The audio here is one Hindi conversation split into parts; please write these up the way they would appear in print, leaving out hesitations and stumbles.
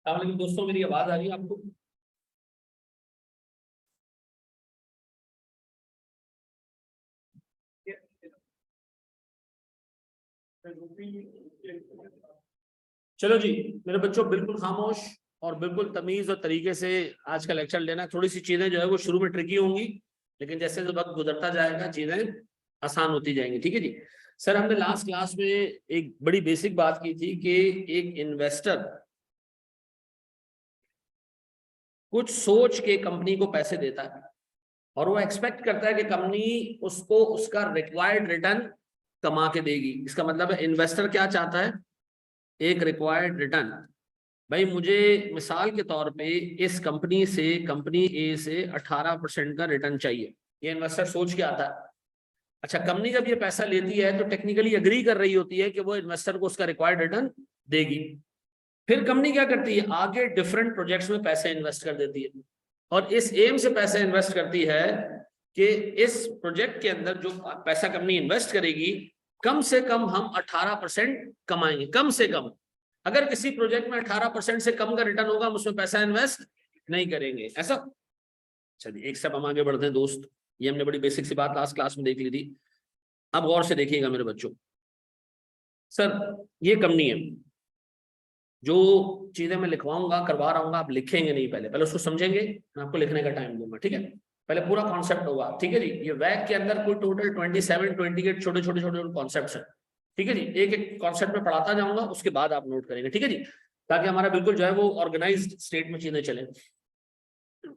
लेकिन दोस्तों मेरी आवाज आ रही है आपको? चलो जी मेरे बच्चों, बिल्कुल खामोश और बिल्कुल तमीज और तरीके से आज का लेक्चर लेना। थोड़ी सी चीजें जो है वो शुरू में ट्रिकी होंगी, लेकिन जैसे जो वक्त गुजरता जाएगा चीजें आसान होती जाएंगी। ठीक है जी। सर, हमने लास्ट क्लास में एक बड़ी बेसिक बात की थी कि एक इन्वेस्टर कुछ सोच के कंपनी को पैसे देता है और वो एक्सपेक्ट करता है कि कंपनी उसको उसका रिक्वायर्ड रिटर्न कमा के देगी। इसका मतलब है इन्वेस्टर क्या चाहता है? एक रिक्वायर्ड रिटर्न। भाई मुझे मिसाल के तौर पे इस कंपनी से, कंपनी ए से 18% का रिटर्न चाहिए, ये इन्वेस्टर सोच के आता है। अच्छा, कंपनी जब ये पैसा लेती है तो टेक्निकली एग्री कर रही होती है कि वो इन्वेस्टर को उसका रिक्वायर्ड रिटर्न देगी। फिर कंपनी क्या करती है? आगे डिफरेंट प्रोजेक्ट्स में पैसे इन्वेस्ट कर देती है और इस एम से पैसे इन्वेस्ट करती है कि इस प्रोजेक्ट के अंदर जो पैसा कंपनी इन्वेस्ट करेगी कम से कम हम 18% कमाएंगे, कम से कम। अगर किसी प्रोजेक्ट में 18% से कम का रिटर्न होगा हम उसमें पैसा इन्वेस्ट नहीं करेंगे, ऐसा। चलिए एक सब हम आगे बढ़ते हैं दोस्त। ये हमने बड़ी बेसिक सी बात लास्ट क्लास में देख ली थी। अब गौर से देखिएगा मेरे बच्चों। सर ये कंपनी है, जो चीजें मैं लिखवाऊंगा करवा रहा हूँ आप लिखेंगे नहीं, पहले पहले उसको समझेंगे, मैं आपको लिखने का टाइम दूंगा। ठीक है, पहले पूरा कॉन्सेप्ट होगा। ठीक है जी। ये वैक के अंदर कोई टोटल 27-28 छोटे छोटे छोटे कॉन्सेप्ट है। ठीक है जी। एक एक कॉन्सेप्ट में पढ़ाता जाऊंगा, उसके बाद आप नोट करेंगे। ठीक है जी, ताकि हमारा बिल्कुल जो है वो ऑर्गेनाइज्ड स्टेट में चीजें चले।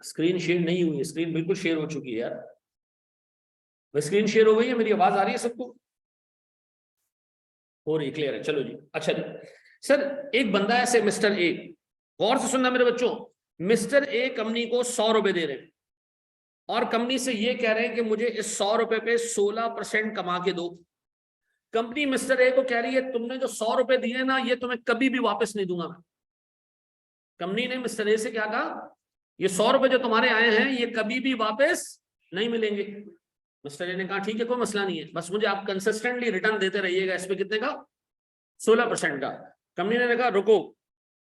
स्क्रीन शेयर नहीं हुई है, स्क्रीन बिल्कुल शेयर हो चुकी है यार। स्क्रीन शेयर हो गई है, मेरी आवाज आ रही है सबको? हो रही, क्लियर है। चलो जी। अच्छा जी सर, एक बंदा ऐसे मिस्टर ए, गौर से सुनना मेरे बच्चों, मिस्टर ए कंपनी को 100 रुपए दे रहे हैं और कंपनी से ये कह रहे हैं कि मुझे इस 100 रुपए पे 16% कमा के दो। कंपनी मिस्टर ए को कह रही है तुमने जो 100 रुपए दिए ना ये तुम्हें कभी भी वापस नहीं दूंगा मैं। कंपनी ने मिस्टर ए से क्या कहा? ये 100 रुपए जो तुम्हारे आए हैं ये कभी भी वापस नहीं मिलेंगे। मिस्टर ए ने कहा ठीक है, कोई मसला नहीं है, बस मुझे आप कंसिस्टेंटली रिटर्न देते रहिएगा। इस पे कितने का? 16% का। कंपनी ने कहा रुको,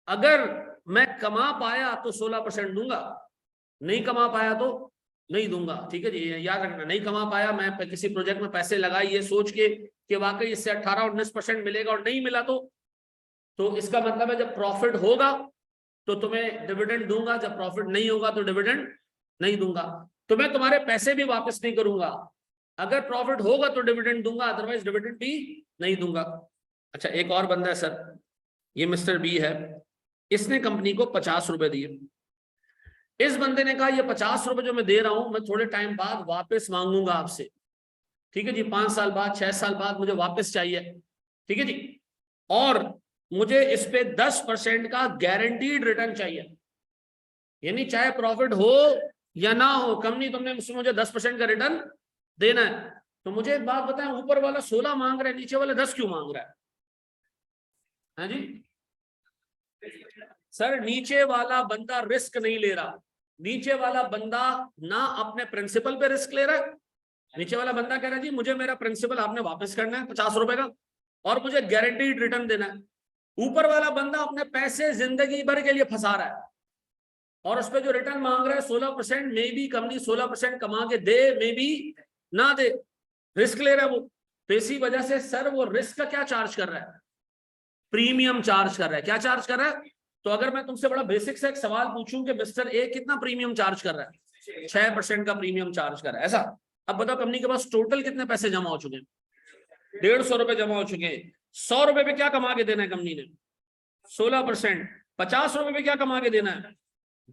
अगर मैं कमा पाया तो 16% दूंगा, नहीं कमा पाया तो नहीं दूंगा। ठीक है जी, याद रखना, नहीं कमा पाया, मैं किसी प्रोजेक्ट में पैसे लगाई ये सोच के कि वाकई इससे 18-19% मिलेगा और नहीं मिला तो इसका मतलब है जब प्रॉफिट होगा तो तुम्हें डिविडेंड दूंगा, जब प्रॉफिट नहीं होगा तो डिविडेंड नहीं दूंगा। तो मैं तुम्हारे पैसे भी वापस नहीं करूंगा, अगर प्रॉफिट होगा तो डिविडेंड दूंगा, अदरवाइज डिविडेंड भी नहीं दूंगा। अच्छा, एक और बंदा है सर, ये मिस्टर बी है, इसने कंपनी को 50 रुपए दिए। इस बंदे ने कहा ये 50 रुपए जो मैं दे रहा हूं मैं थोड़े टाइम बाद वापस मांगूंगा आपसे। ठीक है जी, 5 साल बाद 6 साल बाद मुझे वापस चाहिए। ठीक है जी, और मुझे इस पे 10% का गारंटीड रिटर्न चाहिए, यानी चाहे प्रॉफिट हो या ना हो, कंपनी तुमने मुझे 10% का रिटर्न देना है। तो मुझे एक बात बताएं, ऊपर वाला 16 मांग रहा है, नीचे वाले 10 क्यों मांग रहा है? हाँ जी सर, नीचे वाला बंदा रिस्क नहीं ले रहा। नीचे वाला बंदा ना अपने प्रिंसिपल पे रिस्क ले रहा है। नीचे वाला बंदा कह रहा है जी मुझे मेरा प्रिंसिपल आपने वापस करना है 50 रुपए का और मुझे गारंटीड रिटर्न देना है। ऊपर वाला बंदा अपने पैसे जिंदगी भर के लिए फंसा रहा है और उस पर जो रिटर्न मांग रहा है 16%, मे बी कंपनी 16% कमा के दे, मे बी ना दे, रिस्क ले रहा है वो। तो इसी वजह से सर वो रिस्क का क्या चार्ज कर रहा है? प्रीमियम चार्ज कर रहा है। क्या चार्ज कर रहा है? तो अगर मैं तुमसे बड़ा बेसिक से एक सवाल पूछूं कि मिस्टर ए कितना प्रीमियम चार्ज कर रहा है? 6% का प्रीमियम चार्ज कर रहा है, ऐसा। अब बताओ कंपनी के पास टोटल कितने पैसे जमा हो चुके हैं? 150 रुपए जमा हो चुके हैं। 100 रुपए पे क्या कमा के देना है कंपनी ने? 16%। 50 रुपए पे क्या कमा के देना है?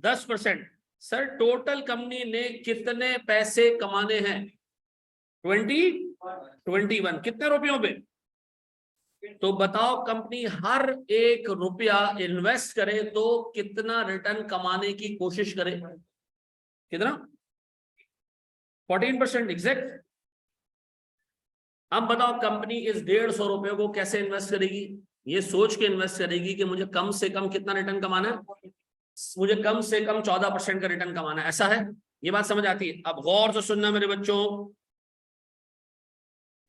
10%। सर टोटल कंपनी ने कितने पैसे कमाने हैं? 21। कितने रुपयों पे? तो बताओ कंपनी हर एक रुपया इन्वेस्ट करे तो कितना रिटर्न कमाने की कोशिश करे? कितना? 14% एग्जैक्ट। अब बताओ कंपनी इस 150 रुपए को कैसे इन्वेस्ट करेगी? ये सोच के इन्वेस्ट करेगी कि मुझे कम से कम कितना रिटर्न कमाना है? मुझे कम से कम 14% का रिटर्न कमाना है, ऐसा है। ये बात समझ आती है? अब गौर से सुनना मेरे बच्चों,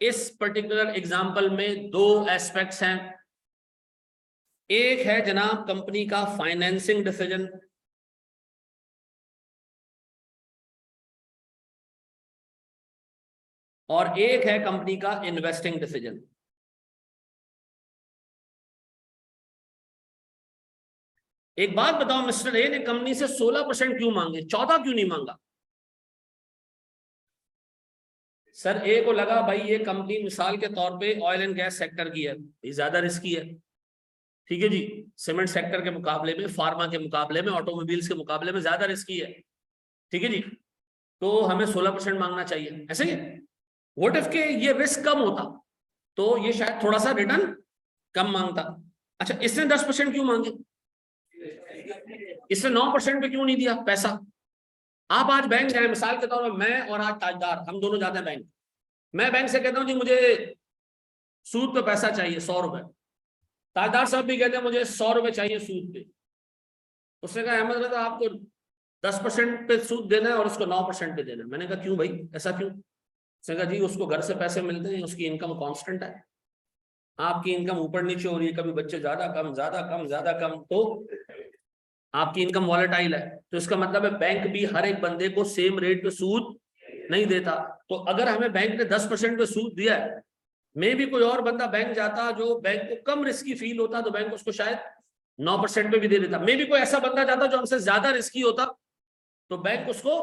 इस पर्टिकुलर एग्जाम्पल में दो एस्पेक्ट्स हैं। एक है जनाब कंपनी का फाइनेंसिंग डिसीजन, और एक है कंपनी का इन्वेस्टिंग डिसीजन। एक बात बताओ, मिस्टर ए ने कंपनी से 16% क्यों मांगे, 14 क्यों नहीं मांगा? सर ए को लगा भाई ये कंपनी मिसाल के तौर पे ऑयल एंड गैस सेक्टर की है, ये ज्यादा रिस्की है, ठीक है जी, सीमेंट सेक्टर के मुकाबले में, फार्मा के मुकाबले में, ऑटोमोबाइल्स के मुकाबले में ज्यादा रिस्की है, ठीक है जी, तो हमें 16% मांगना चाहिए, ऐसे ही। व्हाट इफ के ये रिस्क कम होता तो ये शायद थोड़ा सा रिटर्न कम मांगता। अच्छा, इसने 10% क्यों मांगे, इसने 9% पे क्यों नहीं दिया पैसा? आप आज बैंक जाए, मिसाल के तौर पर मैं और आज ताजदार, हम दोनों जाते हैं बैंक, मैं बैंक से कहता हूं जी मुझे सूद पे पैसा चाहिए 100 रुपए, ताजदार साहब भी कहते हैं मुझे 100 रुपए चाहिए सूद पे। उसने कहा अहमद रजा आपको 10% पे सूद देना है और उसको 9% पे देना है। मैंने कहा क्यों भाई, ऐसा क्यों? उसने कहा जी उसको घर से पैसे मिलते हैं, उसकी इनकम कांस्टेंट है, आपकी इनकम ऊपर नीचे हो रही है, कभी बच्चे ज्यादा कम ज्यादा कम ज्यादा कम, तो आपकी इनकम वॉलेटाइल है, तो इसका मतलब है बैंक भी हर एक बंदे को सेम रेट पे सूद नहीं देता। तो अगर हमें बैंक ने 10% पे सूद दिया है, मे भी कोई और बंदा बैंक जाता जो बैंक को कम रिस्की फील होता तो बैंक उसको शायद 9% पे भी दे देता, मे भी कोई ऐसा बंदा जाता जो हमसे ज्यादा रिस्की होता तो बैंक उसको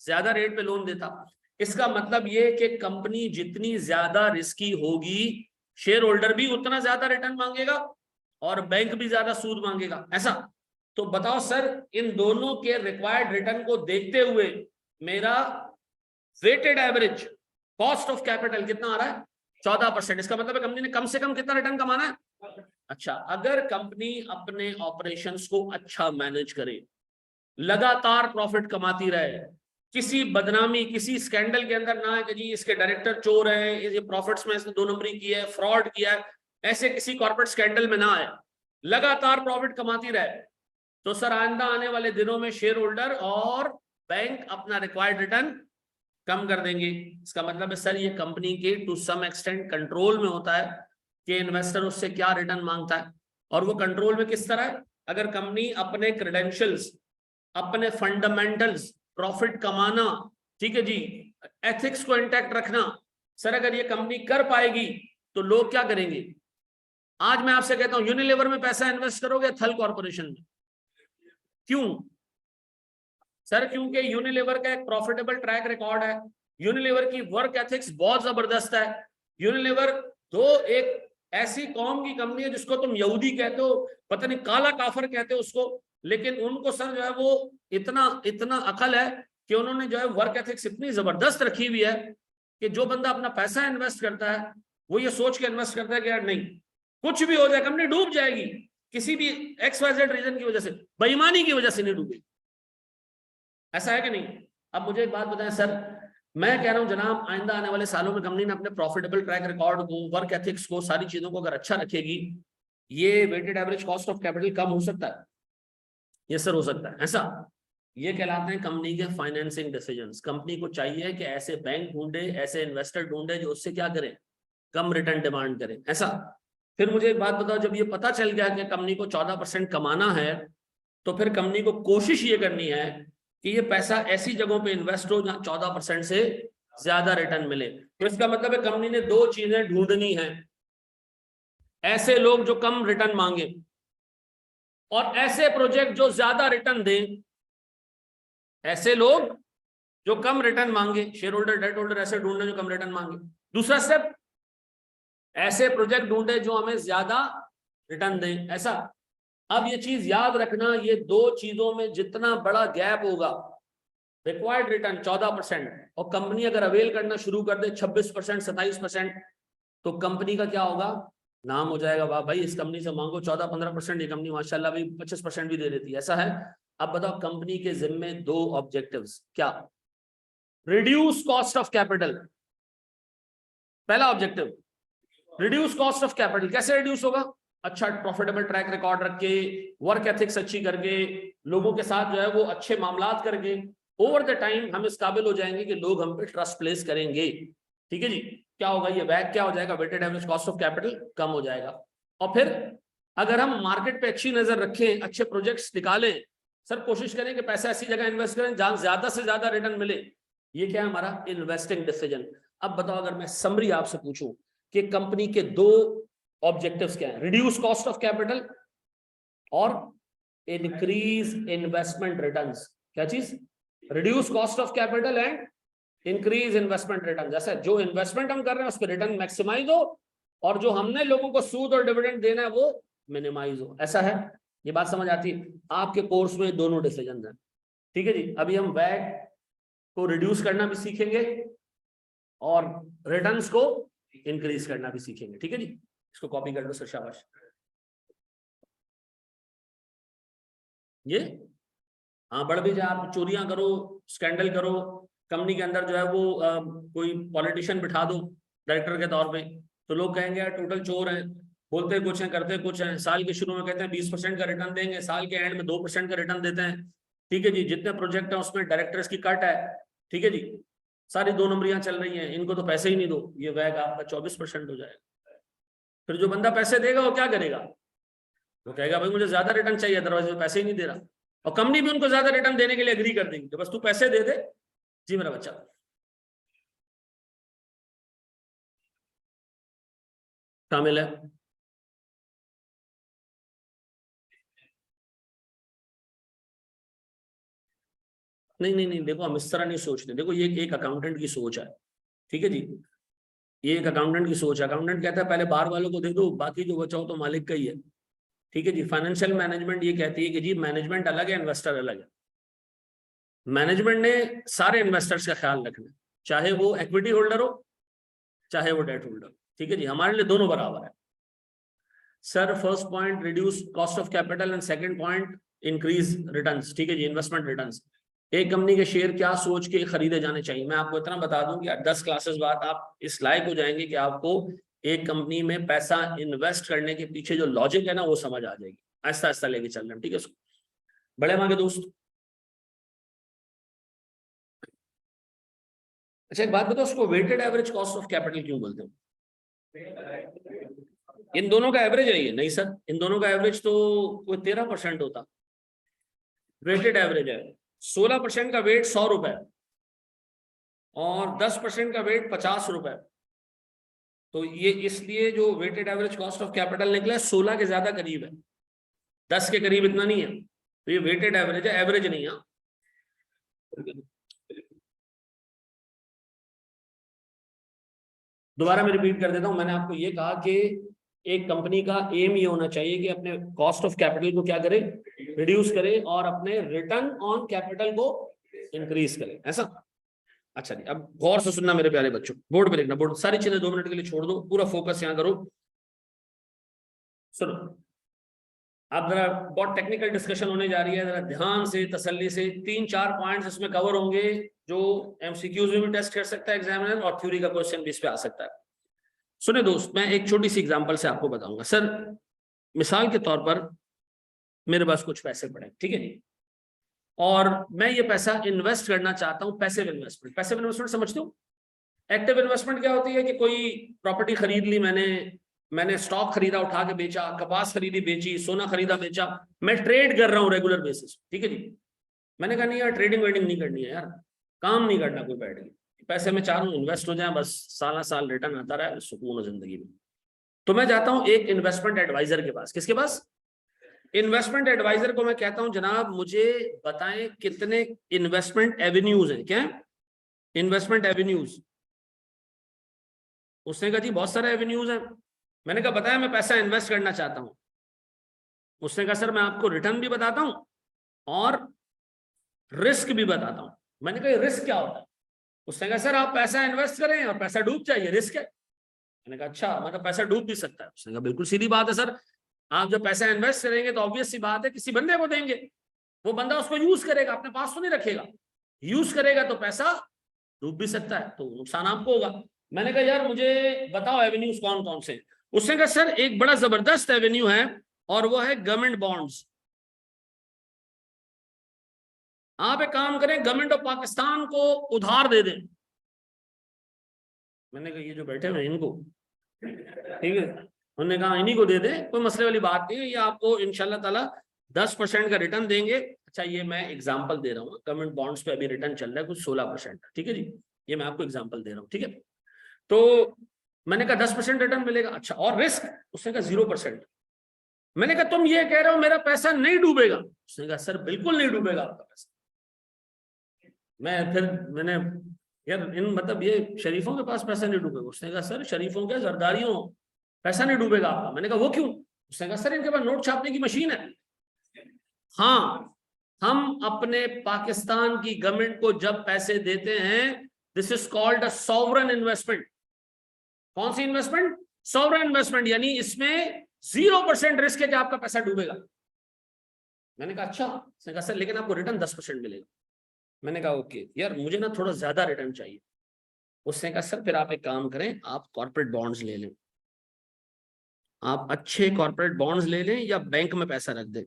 ज्यादा रेट पे लोन देता। इसका मतलब ये कि कंपनी जितनी ज्यादा रिस्की होगी, शेयर होल्डर भी उतना ज्यादा रिटर्न मांगेगा और बैंक भी ज्यादा सूद मांगेगा, ऐसा। तो बताओ सर, इन दोनों के रिक्वायर्ड रिटर्न को देखते हुए मेरा weighted average cost of capital कितना आ रहा है? 14%। इसका मतलब है कंपनी ने कम से कम कितना रिटर्न कमाना है? अच्छा, अगर कंपनी अपने ऑपरेशंस को अच्छा मैनेज करे, लगातार प्रॉफिट कमाती रहे, किसी बदनामी किसी स्कैंडल के अंदर ना है कि जी इसके डायरेक्टर चोर है, ये प्रॉफिट्स में इसने 2 नंबरी की है, फ्रॉड किया है, ऐसे किसी कॉर्पोरेट स्कैंडल में ना आए, लगातार प्रॉफिट कमाती रहे, तो सर आइंदा आने वाले दिनों में शेयर होल्डर और बैंक अपना रिक्वायर्ड रिटर्न कम कर देंगे। इसका मतलब है सर ये कंपनी के टू सम एक्सटेंट कंट्रोल में होता है कि इन्वेस्टर उससे क्या रिटर्न मांगता है, और वो कंट्रोल में किस तरह है? अगर कंपनी अपने क्रेडेंशियल्स, अपने फंडामेंटल्स, प्रॉफिट कमाना, ठीक है जी, एथिक्स को इंटैक्ट रखना, सर अगर ये कंपनी कर पाएगी तो लोग क्या करेंगे? आज मैं आपसे कहता हूं यूनिलीवर में पैसा इन्वेस्ट करोगे थल कॉर्पोरेशन में, क्यों सर? क्योंकि यूनिलीवर का एक प्रॉफिटेबल ट्रैक रिकॉर्ड है, यूनिलीवर की वर्क एथिक्स बहुत जबरदस्त है। यूनिलीवर तो एक ऐसी कौम की कंपनी है जिसको तुम यहूदी कहते हो, पता नहीं काला काफर कहते हो उसको, लेकिन उनको सर जो है वो इतना इतना अकल है कि उन्होंने जो है वर्क एथिक्स इतनी जबरदस्त रखी हुई है कि जो बंदा अपना पैसा इन्वेस्ट करता है वो ये सोच के इन्वेस्ट करता है कि यार नहीं, कुछ भी हो जाए कंपनी डूब जाएगी, किसी भी XYZ रीजन की वजह से, बेईमानी की वजह से नहीं डूबेगी, ऐसा है कि नहीं? अब मुझे एक बात बताएं सर, मैं कह रहा हूं जनाब आइंदा आने वाले सालों में कंपनी ने अपने प्रॉफिटेबल ट्रैक रिकॉर्ड को, वर्क एथिक्स को, सारी चीजों को अगर अच्छा रखेगी, ये weighted average cost of capital कम हो सकता है, ये सर हो सकता है, ऐसा। ये कहलाते हैं कंपनी के फाइनेंसिंग डिसीजंस। कंपनी को चाहिए कि ऐसे बैंक ढूंढे, ऐसे इन्वेस्टर ढूंढे जो उससे क्या करें, कम रिटर्न डिमांड करें, ऐसा। फिर मुझे एक बात बताओ, जब ये पता चल गया कि कंपनी को 14% कमाना है, तो फिर कंपनी को कोशिश ये करनी है कि ये पैसा ऐसी जगहों पे इन्वेस्ट हो जहां 14% से ज्यादा रिटर्न मिले। तो इसका मतलब है कंपनी ने 2 चीजें ढूंढनी है, ऐसे लोग जो कम रिटर्न मांगे और ऐसे प्रोजेक्ट जो ज्यादा रिटर्न दें। ऐसे लोग जो कम रिटर्न मांगे, शेयर होल्डर, डेट होल्डर ऐसे ढूंढने जो कम रिटर्न मांगे। दूसरा स्टेप, ऐसे प्रोजेक्ट ढूंढे जो हमें ज्यादा रिटर्न दें, ऐसा। अब ये चीज याद रखना, ये 2 चीजों में जितना बड़ा गैप होगा, रिक्वायर्ड रिटर्न 14% और कंपनी अगर अवेल करना शुरू कर दे 26%, 27%, तो कंपनी का क्या होगा? नाम हो जाएगा, वाह भाई इस कंपनी से मांगो 14-15%, ये कंपनी माशाल्लाह भी 25% भी दे देती है, ऐसा है। अब बताओ, कंपनी के जिम्मे 2 ऑब्जेक्टिव्स, क्या? रिड्यूस कॉस्ट ऑफ कैपिटल, पहला objective reduce cost of capital. कैसे रिड्यूस होगा? अच्छा प्रॉफिटेबल ट्रैक रिकॉर्ड रख के, वर्क एथिक्स अच्छी करके, लोगों के साथ जो है वो अच्छे मामलात करके, ओवर द टाइम हम इस काबिल हो जाएंगे कि लोग हम पे ट्रस्ट प्लेस करेंगे, ठीक है जी, क्या होगा ये वैग क्या हो जाएगा, weighted average cost of capital कम हो जाएगा। और फिर अगर हम मार्केट पे अच्छी नजर रखें, अच्छे प्रोजेक्ट्स निकालें, सर कोशिश करें कि पैसा ऐसी जगह इन्वेस्ट करें जहां ज्यादा से ज्यादा रिटर्न मिले। ये क्या है हमारा इन्वेस्टिंग डिसीजन। अब बताओ अगर मैं समरी आपसे पूछूं कि कंपनी के दो ऑब्जेक्टिव्स क्या है, रिड्यूस कॉस्ट ऑफ कैपिटल और इंक्रीज इन्वेस्टमेंट रिटर्न्स। क्या चीज, reduce cost of capital and increase investment return. जैसे जो इन्वेस्टमेंट हम कर रहे हैं उस पर रिटर्न मैक्सिमाइज हो और जो हमने लोगों को सूद और डिविडेंड देना है वो मिनिमाइज हो, ऐसा है। ये बात समझ आती है? आपके कोर्स में दोनों डिसीजन है। ठीक है जी, अभी हम वैग को रिड्यूस करना भी सीखेंगे और रिटर्न्स को इंक्रीज करना भी सीखेंगे। ठीक है जी, इसको कॉपी कर लो सर, शाबाश। ये हाँ बढ़ भी जाए, आप चोरियां करो, स्कैंडल करो, कंपनी के अंदर जो है वो कोई पॉलिटिशियन बिठा दो डायरेक्टर के तौर पे, तो लोग कहेंगे यार टोटल चोर हैं, बोलते कुछ हैं करते कुछ हैं। साल के शुरू में कहते हैं 20% का रिटर्न देंगे, साल के एंड में 2% का रिटर्न देते हैं। ठीक है जी, जितने प्रोजेक्ट है उसमें डायरेक्टर्स की कट है। ठीक है जी, सारी 2 नंबरियां चल रही हैं, इनको तो पैसे ही नहीं दो, ये वैग आपका 24% हो जाएगा। फिर जो बंदा पैसे देगा वो क्या करेगा, वो कहेगा भाई मुझे ज्यादा रिटर्न चाहिए, अदरवाइज पैसे ही नहीं दे रहा। और कंपनी भी उनको ज्यादा रिटर्न देने के लिए एग्री कर देंगे, तो बस तू पैसे दे दे जी मेरा बच्चा। शामिल है? नहीं नहीं नहीं, देखो हम इस तरह नहीं सोचते। देखो ये एक अकाउंटेंट की सोच है। ठीक है जी, ये एक अकाउंटेंट की सोच है। अकाउंटेंट कहता है पहले बाहर वालों को दे दो, बाकी जो बचाओ तो मालिक का ही है। ठीक है जी, फाइनेंशियल मैनेजमेंट ये कहती है कि जी मैनेजमेंट अलग है, इन्वेस्टर अलग है। मैनेजमेंट ने सारे इन्वेस्टर्स का ख्याल रखना है, चाहे वो इक्विटी होल्डर हो चाहे वो डेट होल्डर। ठीक है जी, हमारे लिए दोनों बराबर है। Sir first point reduce cost of capital and second point increase returns. ठीक है जी, इन्वेस्टमेंट रिटर्न्स। एक कंपनी के शेयर क्या सोच के खरीदे जाने चाहिए, मैं आपको इतना बता दूं कि 10 क्लासेस बाद आप इस लायक हो जाएंगे कि आपको एक कंपनी में पैसा इन्वेस्ट करने के पीछे जो लॉजिक है ना वो समझ आ जाएगी। आहिस्ता आहिस्ता लेके चल रहे हैं, ठीक है बड़े माँ के दोस्त। अच्छा एक बात बताओ, उसको weighted average cost of capital क्यों बोलते हैं? इन दोनों का एवरेज है ये? नहीं सर, इन दोनों का एवरेज तो कोई 13% होता। वेटेड एवरेज है। 16% का वेट 100 रुपए और 10% का वेट 50 रुपए। तो ये इसलिए जो weighted average cost of capital निकला 16 के ज्यादा करीब है, 10 के करीब इतना नहीं है। तो ये वेटेड एवरेज है, एवरेज नहीं है। दोबारा मैं रिपीट कर देता हूं, मैंने आपको ये कहा कि एक कंपनी का एम ये होना चाहिए कि अपने कॉस्ट ऑफ कैपिटल को क्या करे, रिड्यूस करे और अपने रिटर्न ऑन कैपिटल को इंक्रीज करे, ऐसा। अच्छा जी, अब गौर से सुनना मेरे प्यारे बच्चों, बोर्ड पे लिखना, बोर्ड सारी चीजें 2 मिनट के लिए छोड़ दो, पूरा फोकस यहाँ करो। सुनो, आप जरा बहुत टेक्निकल डिस्कशन होने जा रही है, जरा ध्यान से तसल्ली से 3-4 पॉइंट्स इसमें कवर होंगे जो एमसीक्यूज में भी टेस्ट कर सकता है एग्जामिनर और थ्योरी का क्वेश्चन भी इस पे आ सकता है। सुने दोस्त, मैं एक छोटी सी एग्जांपल से आपको बताऊंगा। सर मिसाल के तौर पर मेरे पास कुछ पैसे पड़े, ठीक है, और मैं ये पैसा इन्वेस्ट करना चाहता हूं, पैसिव इन्वेस्टमेंट। पैसिव इन्वेस्टमेंट समझते हो? एक्टिव इन्वेस्टमेंट क्या होती है कि कोई प्रॉपर्टी खरीद ली मैंने स्टॉक खरीदा उठा के बेचा, कपास खरीदी बेची, सोना खरीदा बेचा, मैं ट्रेड कर रहा हूँ रेगुलर बेसिस। ठीक है जी, मैंने कहा नहीं यार ट्रेडिंग वेडिंग नहीं करनी है यार, काम नहीं करना कोई बैठ के, पैसे में चाह रहा हूँ इन्वेस्ट हो जाए, बस साला साल रिटर्न आता रहा है, सुकून हो जिंदगी में। तो मैं जाता हूँ एक इन्वेस्टमेंट एडवाइजर के पास। किसके पास? इन्वेस्टमेंट एडवाइजर को मैं कहता हूं जनाब मुझे बताएं कितने इन्वेस्टमेंट एवेन्यूज हैं। क्या इन्वेस्टमेंट एवेन्यूज? उसने कहा जी बहुत सारे एवेन्यूज हैं। मैंने कहा बताया, मैं पैसा इन्वेस्ट करना चाहता हूं। उसने कहा सर मैं आपको रिटर्न भी बताता हूं और रिस्क भी बताता हूं। मैंने कहा रिस्क क्या होता है? उसने कहा सर आप पैसा इन्वेस्ट करें और पैसा डूब जाए, रिस्क है। मैंने कहा अच्छा, मतलब पैसा डूब भी सकता है? उसने कहा बिल्कुल सीधी बात है सर, आप जब पैसा इन्वेस्ट करेंगे तो ऑब्वियस सी बात है किसी बंदे को देंगे, वो बंदा उसको यूज करेगा, अपने पास तो नहीं रखेगा, यूज करेगा तो पैसा डूब भी सकता है, तो नुकसान आपको होगा। मैंने कहा यार मुझे बताओ एवेन्यूज कौन कौन से। उसने कहा सर एक बड़ा जबरदस्त एवेन्यू है और वो है गवर्नमेंट बॉन्ड्स। आप एक काम करें, गवर्नमेंट ऑफ पाकिस्तान को उधार दे दें, मैंने कहा ये जो बैठे हुए इनको, ठीक है, उन्होंने कहा इन्हीं को दे दे, कोई मसले वाली बात नहीं है, ये आपको इंशाल्लाह ताला 10% का रिटर्न देंगे। अच्छा ये मैं एग्जांपल दे रहा हूँ, गवर्नमेंट बॉन्ड्स पे अभी रिटर्न चल रहा है कुछ 16%, ठीक है जी, ये मैं आपको एग्जांपल दे रहा हूँ, ठीक है। तो मैंने कहा 10% रिटर्न मिलेगा, अच्छा और रिस्क, उसने कहा 0%। मैंने कहा तुम ये कह रहे हो मेरा पैसा नहीं डूबेगा? उसने कहा सर बिल्कुल नहीं डूबेगा आपका पैसा। मैंने यार इन मतलब ये शरीफों के पास पैसा नहीं डूबेगा? उसने कहा सर शरीफों के जरदारियों पैसा नहीं डूबेगा आपका। मैंने कहा वो क्यों? उसने कहा सर इनके पास नोट छापने की मशीन है। हाँ, हम अपने पाकिस्तान की गवर्नमेंट को जब पैसे देते हैं, this is called a sovereign investment. कौन सी इन्वेस्टमेंट? सॉवरन इन्वेस्टमेंट, यानी इसमें 0% रिस्क है कि आपका पैसा डूबेगा। मैंने कहा अच्छा। उसने कहा सर लेकिन आपको रिटर्न 10% मिलेगा। मैंने कहा ओके यार मुझे ना थोड़ा ज्यादा रिटर्न चाहिए। उसने कहा सर फिर आप एक काम करें, आप कॉर्पोरेट बॉन्ड्स ले लें, आप अच्छे कॉर्पोरेट बॉन्ड्स ले लें या बैंक में पैसा रख दें,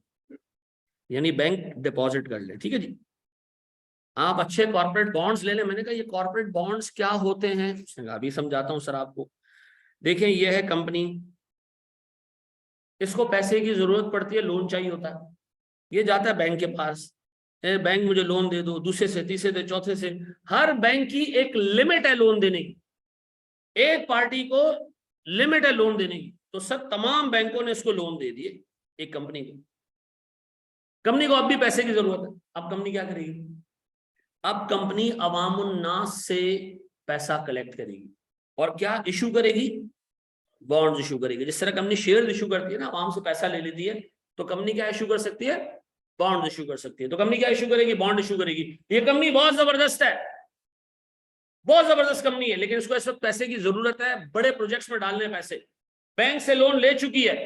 यानी बैंक डिपॉजिट कर ले, ठीक है जी, आप अच्छे कॉर्पोरेट बॉन्ड्स ले लें। मैंने कहा ये कॉर्पोरेट बॉन्ड्स क्या होते हैं? उसने कहा अभी समझाता हूं सर आपको। देखें ये है कंपनी, इसको पैसे की जरूरत पड़ती है, लोन चाहिए होता है, ये जाता है बैंक के पास, बैंक मुझे लोन दे दो, दूसरे से तीसरे से चौथे से, हर बैंक की एक लिमिट है लोन देने की, एक पार्टी को लिमिट है लोन देने की। तो सब तमाम बैंकों ने इसको लोन दे दिए एक कंपनी को। कंपनी को अब भी पैसे की जरूरत है, अब कंपनी क्या करेगी? अब कंपनी अवामुन नास से पैसा कलेक्ट करेगी और क्या इशू करेगी? बॉन्ड्स इशू करेगी। जिस तरह कंपनी शेयर इशू करती है ना, आवाम से पैसा ले लेती है, तो कंपनी क्या इशू कर सकती है? बॉन्ड इशू कर सकती है। तो कंपनी क्या इशू करेगी? बॉन्ड इशू करेगी। ये कंपनी बहुत जबरदस्त है, बहुत जबरदस्त कंपनी है, लेकिन इसको इस वक्त पैसे की जरूरत है, बड़े प्रोजेक्ट्स में डालने पैसे। बैंक से लोन ले चुकी है,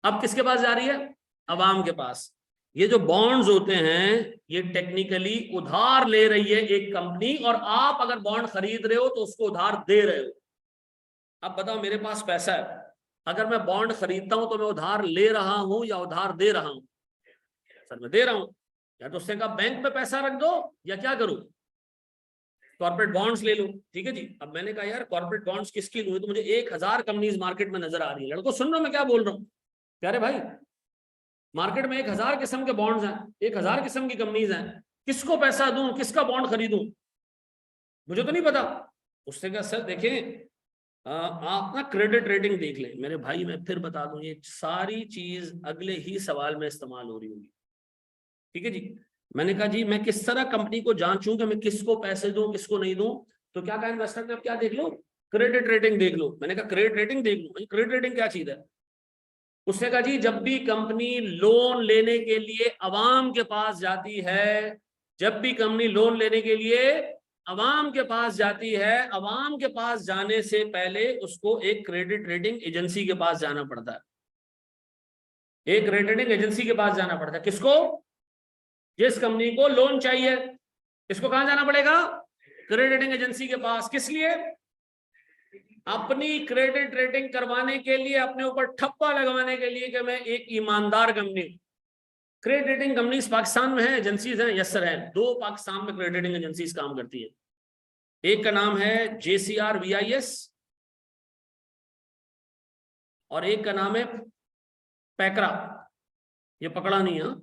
अब किसके पास जा रही है? अवाम के पास। ये जो बॉन्ड्स होते हैं ये टेक्निकली उधार ले रही है एक कंपनी, और आप अगर बॉन्ड खरीद रहे हो तो उसको उधार दे रहे हो। अब बताओ मेरे पास पैसा है, अगर मैं बॉन्ड खरीदता हूं तो मैं उधार ले रहा हूं या उधार दे रहा हूं? सर मैं दे रहा हूं। या तो उसने कहा बैंक में पैसा रख दो या क्या करूं, कॉर्पोरेट बॉन्ड्स ले लो, ठीक है जी। अब मैंने कहा यार कॉर्पोरेट बॉन्ड्स किसकी लूं, तो मुझे 1000 कंपनीज मार्केट में नजर आ रही है। लड़को सुन रहा हूं मैं क्या बोल रहा हूं? प्यारे भाई, मार्केट में 1000 किस्म के बॉन्ड्स हैं, 1000 किस्म की कंपनीज हैं, किसको पैसा दूं, किसका बॉन्ड खरीदूं, मुझे तो नहीं पता। उसने कहा सर देखें आप ना क्रेडिट रेटिंग देख लें। मेरे भाई मैं फिर बता दूं, ये सारी चीज अगले ही सवाल में इस्तेमाल हो रही होगी, ठीक है जी। मैंने कहा जी मैं किस तरह कंपनी को जांचूं कि मैं किसको पैसे दूं किसको नहीं दूं? तो क्या कहा इन्वेस्टर ने, अब क्या देख लो? क्रेडिट रेटिंग देख लो। मैंने कहा क्रेडिट रेटिंग देख लो, क्रेडिट रेटिंग क्या चीज है? उसने कहा जी जब भी कंपनी लोन लेने के लिए अवाम के पास जाती है, जब भी कंपनी लोन लेने के लिए अवाम के पास जाती है, अवाम के पास जाने से पहले उसको एक क्रेडिट रेटिंग एजेंसी के पास जाना पड़ता है। एक क्रेडिट रेटिंग एजेंसी के पास जाना पड़ता है, किसको? जिस कंपनी को लोन चाहिए, इसको कहां जाना पड़ेगा? क्रेडिट रेटिंग एजेंसी के पास। किस लिए? अपनी क्रेडिट रेटिंग करवाने के लिए, अपने ऊपर ठप्पा लगवाने के लिए कि मैं एक ईमानदार company. Credit rating companies Pakistan में है, एजेंसीज हैं, यस सर है, 2 पाकिस्तान में क्रेडिट रेटिंग एजेंसीज काम करती है। एक का नाम है JCR-VIS और एक का नाम है पैकरा। ये पकड़ा नहीं है,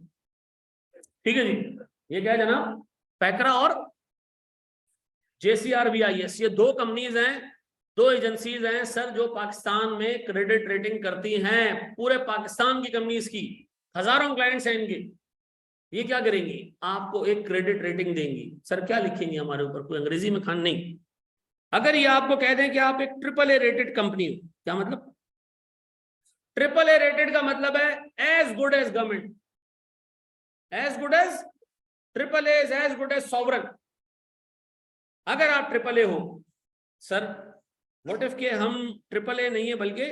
ठीक है जी। ये क्या है जनाब? पैकरा और JCR-VIS, ये 2 कंपनीज हैं, 2 एजेंसीज हैं सर जो पाकिस्तान में क्रेडिट रेटिंग करती हैं, पूरे पाकिस्तान की कंपनीज की, हजारों क्लाइंट्स हैं इनके। ये क्या करेंगी? आपको एक क्रेडिट रेटिंग देंगी। सर क्या लिखेंगे हमारे ऊपर? कोई अंग्रेजी में खान नहीं। अगर ये आपको कह दें कि आप एक AAA रेटेड कंपनी हो, क्या मतलब? AAA रेटेड का मतलब है as good as government, as good as AAA is as good as sovereign. अगर आप AAA हो, सर व्हाट इफ के हम AAA नहीं है बल्कि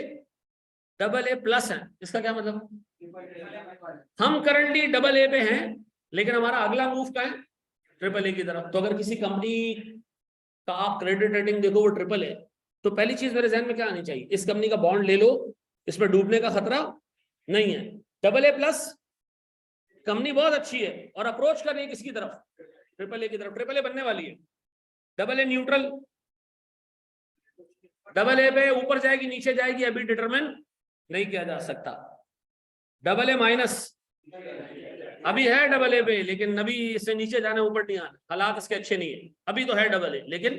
AA+ है, इसका क्या मतलब? हम करंटली AA पे हैं, लेकिन हमारा अगला मूव क्या है? AAA की तरफ। तो अगर किसी कंपनी का आप क्रेडिट रेटिंग देखो वो AAA, तो पहली चीज मेरे जहन में क्या आनी चाहिए? इस कंपनी का बॉन्ड ले लो, इसमें डूबने का खतरा नहीं है। AA+ कंपनी बहुत अच्छी है और अप्रोच कर रही है किसकी तरफ? AAA की तरफ। AAA बनने वाली है। AA न्यूट्रल, डबल ए पे ऊपर जाएगी नीचे जाएगी अभी डिटरमिन नहीं किया जा सकता। डबल ए माइनस अभी है डबल ए पे, लेकिन अभी इससे नीचे जाने ऊपर नहीं आना, हालात इसके अच्छे नहीं है, अभी तो है डबल ए। लेकिन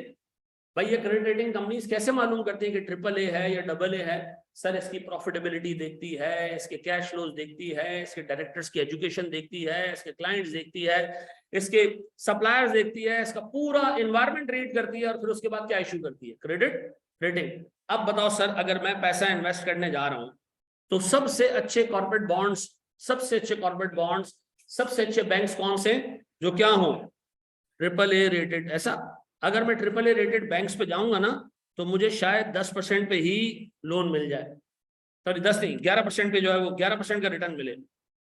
भाई ये क्रेडिट रेटिंग कंपनीज कैसे मालूम करती है कि ट्रिपल ए है या डबल ए है? सर इसकी प्रॉफिटेबिलिटी देखती है, इसके कैश फ्लोज देखती है, इसके डायरेक्टर्स की एजुकेशन देखती है, इसके क्लाइंट्स देखती है, इसके सप्लायर्स देखती है, इसका पूरा एनवायरनमेंट रीड करती है और फिर उसके बाद क्या इशू करती है? Credit rating. अब बताओ सर, अगर मैं पैसा इन्वेस्ट करने जा रहा हूं तो सबसे अच्छे कॉर्पोरेट बॉन्ड्स, सबसे अच्छे कॉर्पोरेट बॉन्ड्स, सबसे अच्छे बैंक्स कौन से जो क्या हो? Triple A rated. ऐसा अगर मैं ट्रिपल ए रेटेड बैंक्स पे जाऊंगा ना तो मुझे शायद 10% पे ही लोन मिल जाए, सॉरी 10 नहीं 11% पे जो है वो 11% का रिटर्न मिले,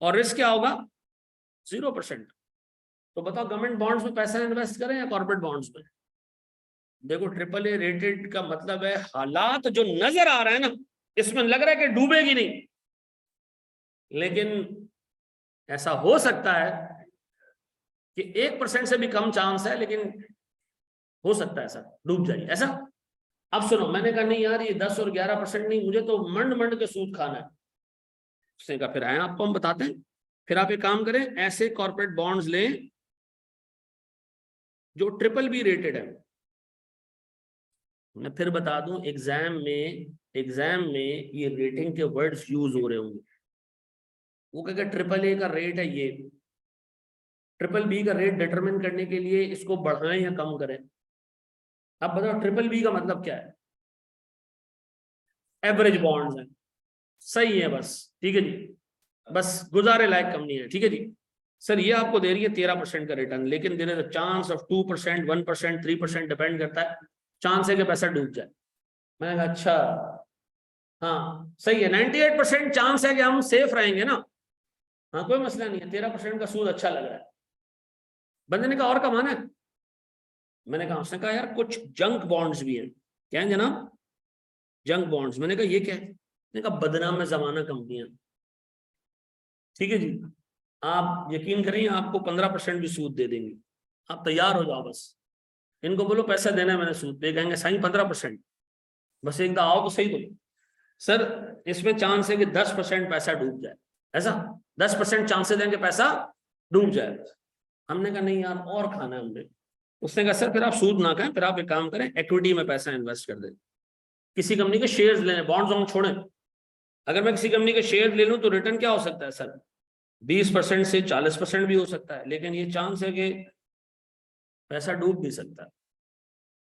और रिस्क क्या होगा? 0%। तो बताओ गवर्नमेंट बॉन्ड्स में पैसा इन्वेस्ट करें या कॉर्पोरेट बॉन्ड्स में? देखो ट्रिपल ए रेटेड का मतलब है हालात जो नजर आ रहा है ना, इसमें लग रहा है कि डूबेगी नहीं, लेकिन ऐसा हो सकता है कि 1% से भी कम चांस है, लेकिन हो सकता है सर डूब जाए ऐसा। अब सुनो, मैंने कहा नहीं यार ये 10 और 11% नहीं, मुझे तो मंड मंड के सूद खाना है। उसने कहा फिर आए आपको हम बताते हैं। फिर आप एक काम करें, ऐसे कॉर्पोरेट बॉन्ड्स लें जो ट्रिपल बी रेटेड है। मैं फिर बता दूं, एग्जाम में ये रेटिंग के वर्ड्स यूज हो रहे होंगे। वो कहेगा ट्रिपल ए का रेट है ये, ट्रिपल बी का रेट डिटरमिन करने के लिए इसको बढ़ाएं या कम करें। अब बताओ ट्रिपल बी का मतलब क्या है? एवरेज बॉन्ड्स है, सही है बस, ठीक है जी, बस गुजारे लायक कंपनी है, ठीक है जी। सर ये आपको दे रही है 13% का रिटर्न, लेकिन there is a chance of 2%, 1%, 3%, depend करता है, चांस है कि पैसा डूब जाए। मैंने कहा अच्छा हाँ सही है, 98% चांस है कि हम सेफ रहेंगे ना, हाँ कोई मसला नहीं है, 13% का सूद अच्छा लग रहा है। बंदे ने कहा और कमाना है? मैंने कहा, उसने कहा यार कुछ जंक बॉन्ड्स भी हैं। क्या है जनाब? Junk bonds. मैंने कहा ये क्या है? मैंने कहा बदनाम में जमाना कंपनियां, ठीक है जी, आप यकीन करें आपको 15% भी सूद दे देंगे, आप तैयार हो जाओ, बस इनको बोलो पैसा देना है, मैंने सूद दे, कहेंगे साईं 15%, बस एक दफा आओ तो सही। तो सर इसमें चांस है कि 10% पैसा डूब जाए, ऐसा 10% चांसेस हैं कि पैसा डूब जाए। हमने कहा नहीं यार और खाना है हमने। उसने कहा सर फिर आप सूद ना खाएं, फिर आप एक काम करें इक्विटी में पैसा इन्वेस्ट कर दें, किसी कंपनी के शेयर्स लेने, बॉन्ड्स हम छोड़ें। अगर मैं किसी कंपनी के शेयर ले लूं तो रिटर्न क्या हो सकता है सर? 20% से 40% भी हो सकता है, लेकिन ये चांस है कि पैसा डूब भी सकता है।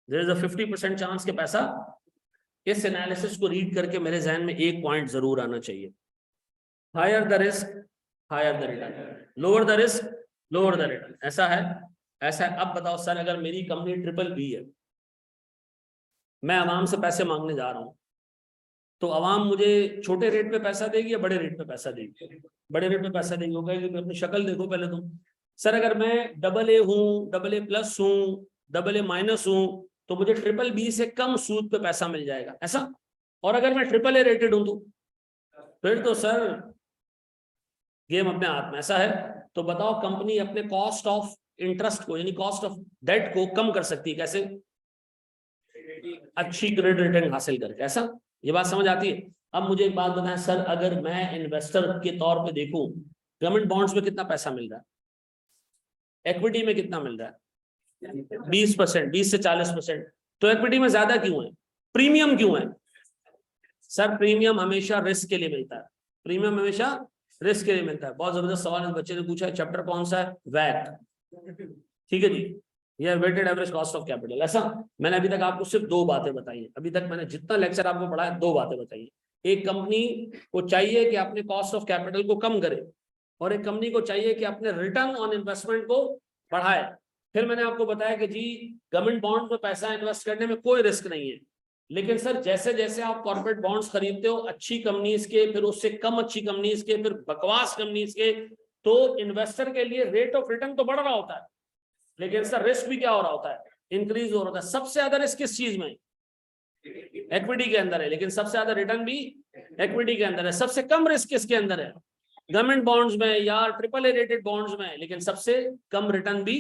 देयर इज अ 50% चांस के पैसा। इस एनालिसिस को रीड करके मेरे जहन में एक पॉइंट जरूर आना चाहिए, higher the risk higher the return, lower the risk lower the return. ऐसा है, ऐसा है। अब बताओ सर, अगर मेरी कंपनी ट्रिपल बी है, मैं आवाम से पैसे मांगने जा रहा हूं, तो आवाम मुझे छोटे रेट पे पैसा देगी या बड़े रेट पे पैसा देगी? बड़े रेट पे पैसा देगी। होगा कि अपनी शक्ल देखो पहले तुम। सर अगर मैं डबल ए हूँ, डबल ए प्लस हूँ, डबल ए माइनस हूँ, तो मुझे ट्रिपल बी से कम सूद पे पैसा मिल जाएगा, ऐसा। और अगर मैं ट्रिपल ए रेटेड हूं तो फिर तो सर गेम अपने हाथ में, ऐसा है। तो बताओ कंपनी अपने कॉस्ट ऑफ इंटरेस्ट को, यानी कॉस्ट ऑफ डेट को कम कर सकती है, कैसे? अच्छी क्रेडिट रेटिंग हासिल करके, ऐसा। ये बात समझ आती है? अब मुझे एक बात बताएं सर, अगर मैं इन्वेस्टर के तौर पे देखूं, गवर्नमेंट बॉन्ड्स में कितना पैसा मिल रहा है, इक्विटी में कितना मिल रहा है? 20%, 20 से 40%। तो इक्विटी में ज्यादा क्यों है? प्रीमियम क्यों है? सर प्रीमियम हमेशा रिस्क के लिए मिलता है, प्रीमियम हमेशा रिस्क के लिए मिलता है। बहुत जबरदस्त सवाल इस बच्चे ने पूछा है, चैप्टर कौन सा है? वैट, ठीक है जी, ये weighted average cost of capital. ऐसा मैंने अभी तक आपको सिर्फ दो बातें बताई हैं, अभी तक मैंने जितना लेक्चर आपको पढ़ा है, दो बातें बताई हैं। एक कंपनी को चाहिए कि अपने कॉस्ट ऑफ कैपिटल को कम करे, और एक कंपनी को चाहिए कि अपने रिटर्न ऑन इन्वेस्टमेंट को बढ़ाए। फिर मैंने आपको बताया कि जी गवर्नमेंट बॉन्ड में पैसा इन्वेस्ट करने में कोई रिस्क नहीं है, लेकिन सर जैसे जैसे आप कॉर्पोरेट बॉन्ड्स खरीदते हो, अच्छी कंपनीज के, फिर उससे कम अच्छी कंपनीज के, फिर बकवास कंपनीज के, तो इन्वेस्टर के लिए रेट ऑफ रिटर्न तो बढ़ रहा होता है, लेकिन सर रिस्क भी क्या हो रहा होता है? इंक्रीज हो रहा होता है। सबसे ज्यादा रिस्क किस चीज में? इक्विटी के अंदर है, लेकिन सबसे ज्यादा रिटर्न भी इक्विटी के अंदर है। सबसे कम रिस्क किसके अंदर है? गवर्नमेंट बॉन्ड्स में या ट्रिपल ए रेटेड बॉन्ड्स में, लेकिन सबसे कम रिटर्न भी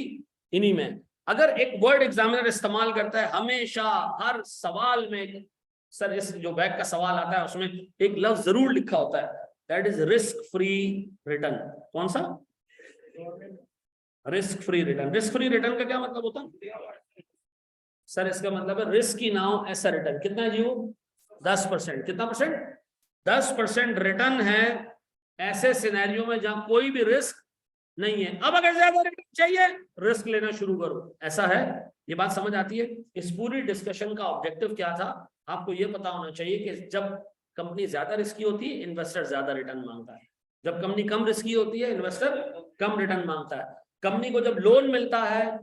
इन्हीं में। अगर एक वर्ड एग्जामिनर इस्तेमाल करता है हमेशा हर सवाल में, सर इस जो बैक का सवाल आता है उसमें एक लफ्ज जरूर लिखा होता है, that is risk free return. कौन सा? Risk free return. Risk free return का क्या मतलब होता है सर? इसका मतलब है रिस्क की नाउ ऐसा रिटर्न कितना है जी? वो 10%। कितना परसेंट? 10% रिटर्न है ऐसे सिनेरियो में जहां कोई भी रिस्क नहीं है। अब अगर ज्यादा रिटर्न चाहिए रिस्क लेना शुरू करो, ऐसा है। ये बात समझ आती है? इस पूरी डिस्कशन का ऑब्जेक्टिव क्या था? आपको ये पता होना चाहिए कि जब कंपनी ज्यादा रिस्की होती है इन्वेस्टर ज्यादा रिटर्न मांगता है, जब कंपनी कम रिस्की होती है इन्वेस्टर कम रिटर्न मांगता है। कंपनी को जब लोन मिलता है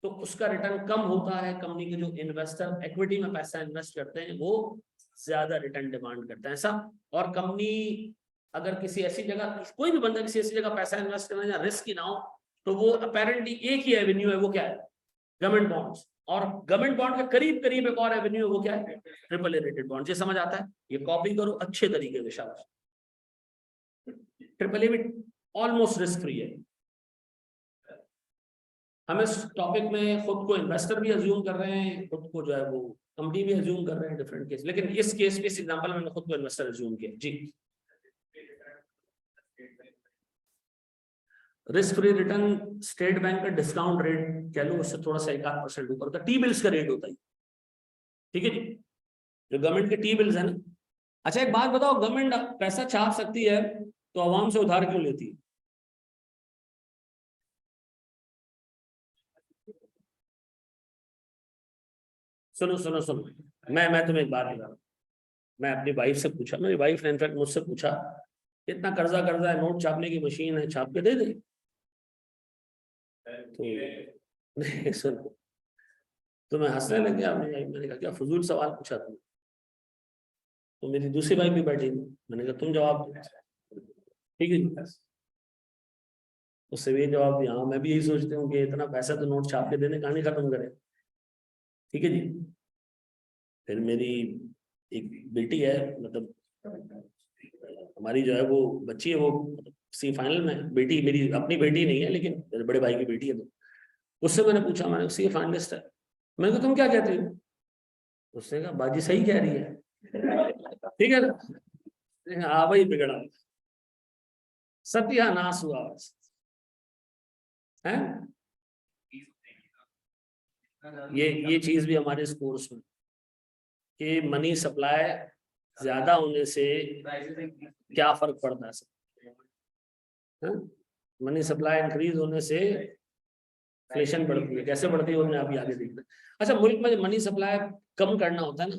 तो उसका रिटर्न कम होता है, कंपनी के जो इन्वेस्टर इक्विटी में पैसा इन्वेस्ट करते हैं वो ज्यादा रिटर्न डिमांड करते हैं, ऐसा। और कंपनी अगर किसी ऐसी जगह, कोई भी बंदा किसी ऐसी जगह पैसा इन्वेस्ट करना या रिस्क ही ना हो, तो वो अपेरेंटली एक ही एवेन्यू है, वो क्या है? Government bonds. और गवर्नमेंट बॉन्ड के करीब करीब एक और एवेन्यू है, वो क्या है? Triple A rated bond. ये समझ आता है? ये कॉपी करो अच्छे तरीके से शाबाश। ट्रिपल ए भी ऑलमोस्ट रिस्क फ्री है। हम इस टॉपिक में खुद को इन्वेस्टर भी अज्यूम कर रहे हैं, खुद को जो है वो कंपनी भी अज्यूम कर रहे हैं, डिफरेंट केस। लेकिन इस केस में, इस एग्जांपल में मैंने खुद को इन्वेस्टर अज्यूम किया जी। Risk free return state bank का डिस्काउंट रेट कह लो, उससे थोड़ा सा 1-8% ऊपर का टी बिल्स का रेट होता है, ठीक है जी, जो गवर्नमेंट के टी बिल्स है ना। अच्छा एक बात बताओ, गवर्नमेंट पैसा छाप सकती है तो आवाम से उधार क्यों लेती है? सुनो सुनो सुनो, मैं तुम्हें एक बात बता रहा हूँ। मैं अपनी वाइफ से पूछा, मेरी वाइफ ने इनफैक्ट मुझसे पूछा, इतना कर्जा कर्जा है, नोट छापने की मशीन है, छाप के दे दे। तो नहीं सुनो, तो मैं हंसने लग गया। मैंने कहा क्या फजूल सवाल पूछा तुमने? तो मेरी दूसरी वाइफ भी बैठी, मैंने कहा तुम जवाब दो, ठीक है। उससे भी जवाब दिया, हाँ मैं भी यही सोचती हूँ कि इतना पैसा तो नोट छाप के देने, कहानी खत्म करें, ठीक है जी। फिर मेरी एक बेटी है, मतलब हमारी जो है वो बच्ची है, वो सी फाइनल में, बेटी मेरी अपनी बेटी नहीं है लेकिन मेरे बड़े भाई की बेटी है। तो उससे मैंने पूछा, मैंने सी फाइनलिस्ट है, मैंने कहा तुम क्या कहती हो? उसने कहा बाजी सही कह रही है, ठीक है ना। हाँ भाई बिगड़ा, सत्यानाश हुआ है। ये चीज भी हमारे इस कोर्स में कि मनी सप्लाई ज्यादा होने से क्या फर्क पड़ता है? मनी सप्लाई इंक्रीज होने से इन्फ्लेशन बढ़ती है, कैसे बढ़ती है वो आप आगे देखना। अच्छा, मुल्क में जब मनी सप्लाई कम करना होता है ना,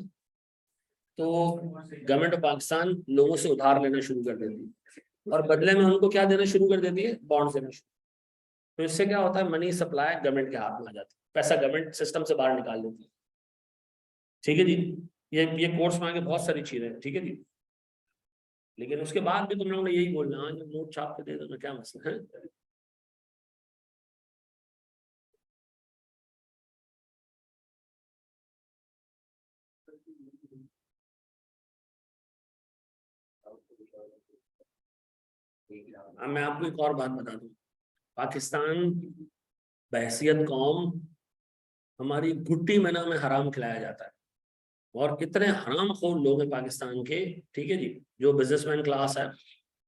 तो गवर्नमेंट ऑफ पाकिस्तान लोगों से उधार लेना शुरू कर देती है और बदले में उनको क्या देना शुरू कर देती है? बॉन्ड्स देना शुरू। तो इससे क्या होता है? मनी सप्लाई गवर्नमेंट के हाथ में आ जाती है, पैसा गवर्नमेंट सिस्टम से बाहर निकाल देती है, ठीक है जी। ये कोर्स में आगे बहुत सारी चीजें हैं, ठीक है जी। लेकिन उसके बाद भी तुम लोगों ने यही बोलना, हाँ नोट छाप के दे दो, क्या मसला है? अब मैं आपको एक और बात बता दूं, पाकिस्तान बहसियत कौम, हमारी घुट्टी में ना में हराम खिलाया जाता है। और कितने हराम खोर लोग हैं पाकिस्तान के, ठीक है जी, जो बिजनेसमैन क्लास है,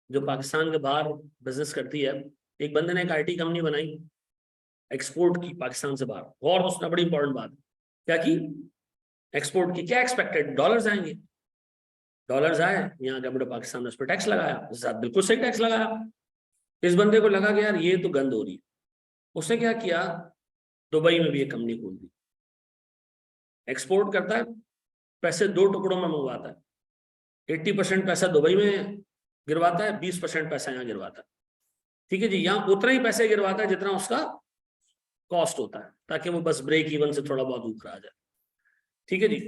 जो पाकिस्तान के बाहर बिजनेस करती है। एक बंदे ने एक आईटी कंपनी बनाई, एक्सपोर्ट की पाकिस्तान से बाहर, और उसने बड़ी इंपॉर्टेंट बात क्या की? एक्सपोर्ट की। क्या एक्सपेक्टेड? डॉलर्स आएंगे, डॉलर्स आए, यहाँ गवर्नमेंट ऑफ पाकिस्तान ने उस पर टैक्स लगाया, बिल्कुल सही टैक्स लगाया। इस बंदे को लगा कि यार ये तो गंद हो रही है, उसने क्या किया? दुबई में भी एक कंपनी खोल दी, एक्सपोर्ट करता है, पैसे दो टुकड़ों में मंगवाता है। 80% पैसा दुबई में गिरवाता है, 20% पैसा यहाँ गिरवाता है, ठीक है जी। यहाँ उतना ही पैसे गिरवाता है जितना उसका कॉस्ट होता है, ताकि वो बस ब्रेक इवन से थोड़ा बहुत ऊपर आ जाए, ठीक है जी।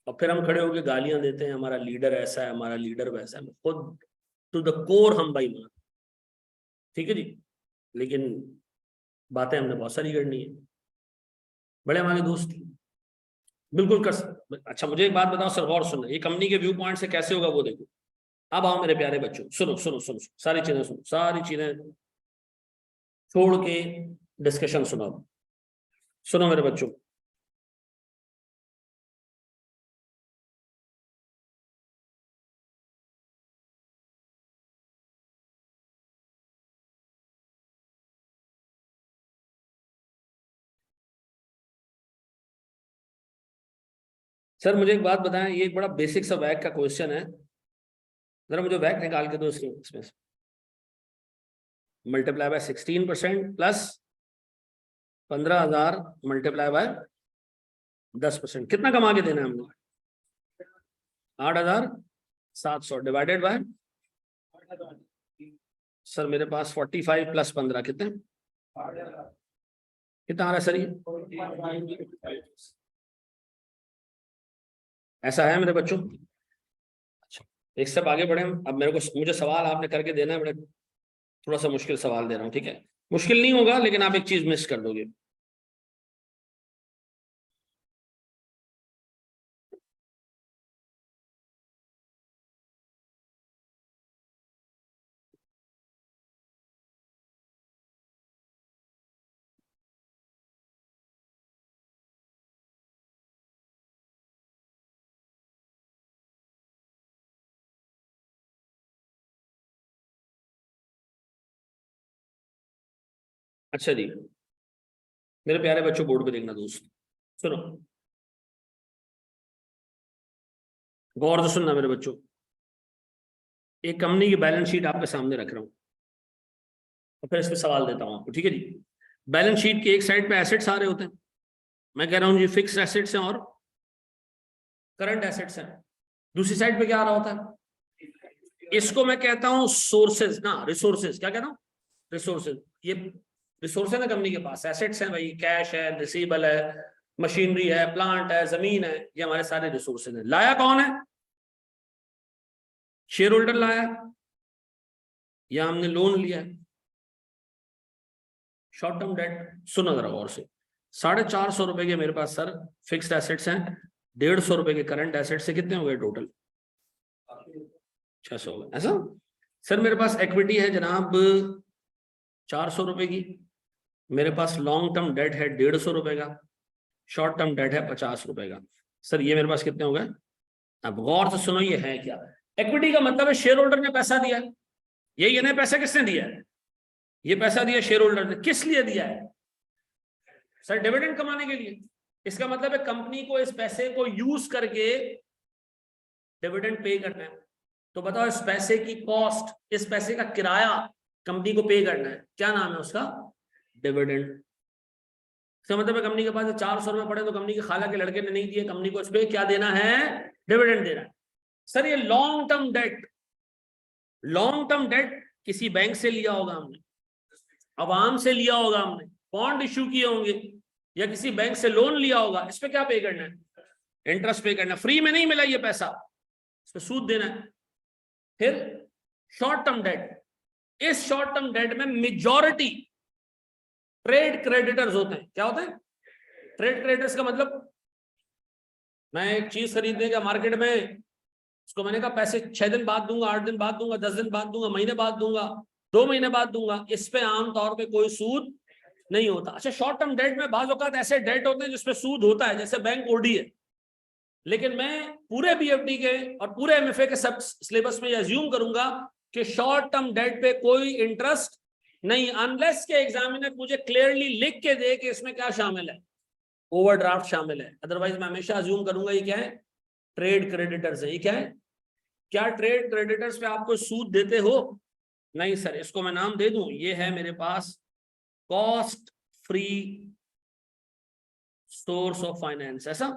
और फिर हम खड़े होकर गालियां देते हैं, हमारा लीडर ऐसा है, हमारा लीडर वैसा है। खुद टू द कोर हम बेईमान, ठीक है जी। लेकिन बातें हमने बहुत सारी करनी है, बड़े हमारे दोस्त बिल्कुल कर सकते। अच्छा मुझे एक बात बताओ सर, गौर सुनना, ये कंपनी के व्यू पॉइंट से कैसे होगा वो देखो। अब आओ मेरे प्यारे बच्चों, सुनो सुनो सुनो, सारी चीजें सुनो, सारी चीजें छोड़ के डिस्कशन सुनो। सुनो मेरे बच्चों, सर मुझे एक बात बताएं, ये एक बड़ा बेसिक सा वैक का क्वेश्चन है, जरा मुझे वैक निकाल के दो इसमें से। Multiply by 16% plus 15,000 multiply by 10%, कितना कमा के देना है हमने? 8,700 डिवाइडेड बाय, सर मेरे पास 45 प्लस 15 कितने, कितना आ रहा है सर ये? ऐसा है मेरे बच्चों? अच्छा, एक स्टेप आगे बढ़े हम। अब मुझे सवाल आपने करके देना है, बड़े थोड़ा सा मुश्किल सवाल दे रहा हूँ, ठीक है? मुश्किल नहीं होगा, लेकिन आप एक चीज मिस कर दोगे। अच्छा जी, मेरे प्यारे बच्चों बोर्ड पे देखना दोस्त, सुनो गौर से सुनना मेरे बच्चों। एक कंपनी की बैलेंस शीट आपके सामने रख रहा हूं, और फिर इस पे सवाल देता हूं आपको, ठीक है जी? बैलेंस शीट के एक साइड पे एसेट्स आ रहे होते हैं, मैं कह रहा हूं जी फिक्स्ड एसेट्स हैं और करंट एसेट्स हैं। दूसरी साइड पे क्या आ रहा होता है? इसको मैं कहता हूं सोर्सेज ना, रिसोर्सेज। क्या कहता हूं? रिसोर्सेज। ये रिसोर्सेज है कंपनी के पास, एसेट्स हैं भाई, कैश है, रिसीवेबल है, मशीनरी है, प्लांट है, जमीन है, ये हमारे सारे रिसोर्सेज हैं। लाया कौन है? शेयर होल्डर लाया, या हमने लोन लिया है, शॉर्ट टर्म डेट। सुनो जरा गौर से, 450 रुपए के मेरे पास सर फिक्स्ड एसेट्स हैं, 150 रुपए के करंट एसेट्स से कितने हो गए टोटल? 600 हो गए। ऐसा सर मेरे पास इक्विटी है जनाब 400 रुपए की, मेरे पास लॉन्ग टर्म डेट है 150 रुपए का, शॉर्ट टर्म डेट है 50 रुपए का। सर ये मेरे पास कितने हो गए? अब गौर से सुनो, ये है क्या? इक्विटी का मतलब है शेयर होल्डर ने पैसा दिया है, यही है ना? पैसा किसने दिया है? ये पैसा दिया शेयर होल्डर ने। किस लिए दिया है? सर डिविडेंड कमाने के लिए। इसका मतलब है कंपनी को इस पैसे को यूज करके डिविडेंड पे करना है। तो बताओ, इस पैसे की कॉस्ट, इस पैसे का किराया कंपनी को पे करना है, क्या नाम है उसका? डिविडेंड। इसका मतलब है कंपनी के पास 400 रुपए पड़े तो कंपनी के खाला के लड़के ने नहीं दिए, कंपनी को इस पे क्या देना है? डिविडेंड देना है। सर ये long term debt, long term debt किसी बैंक से लिया होगा हमने, अवाम से लिया होगा हमने, बॉन्ड इश्यू किए होंगे, या किसी बैंक से लोन लिया होगा, इस पे क्या पे करना है? इंटरेस्ट पे करना है। फ्री में नहीं मिला ये पैसा, इस पे सूद देना है। फिर शॉर्ट टर्म डेट, इस शॉर्ट टर्म डेट में मेजॉरिटी ट्रेड क्रेडिटर्स होते हैं। क्या होते हैं? ट्रेड क्रेडिटर्स का मतलब, मैं एक चीज खरीदने का मार्केट में, उसको मैंने कहा पैसे 6 दिन बाद दूंगा, 8 दिन बाद दूंगा, 10 दिन बाद दूंगा, महीने बाद दूंगा, 2 महीने बाद दूंगा, इस पे आमतौर पे कोई सूद नहीं होता। अच्छा, शॉर्ट टर्म डेट में बाज औकात ऐसे डेट होते हैं जिसपे सूद होता है, जैसे बैंक ओडी है। लेकिन मैं पूरे बीएफडी के और पूरे एमएफए के सब सिलेबस में अज्यूम करूंगा कि शॉर्ट टर्म डेट पे कोई इंटरेस्ट नहीं, अनलेस के एग्जामिनर मुझे क्लियरली लिख के दे कि इसमें क्या शामिल है, ओवरड्राफ्ट शामिल है। अदरवाइज मैं हमेशा अज्यूम करूंगा ये क्या है? ट्रेड क्रेडिटर्स है। ये क्या है? क्या ट्रेड क्रेडिटर्स पे आपको सूद देते हो? नहीं सर, इसको मैं नाम दे दूं, ये है मेरे पास cost free source of finance. ऐसा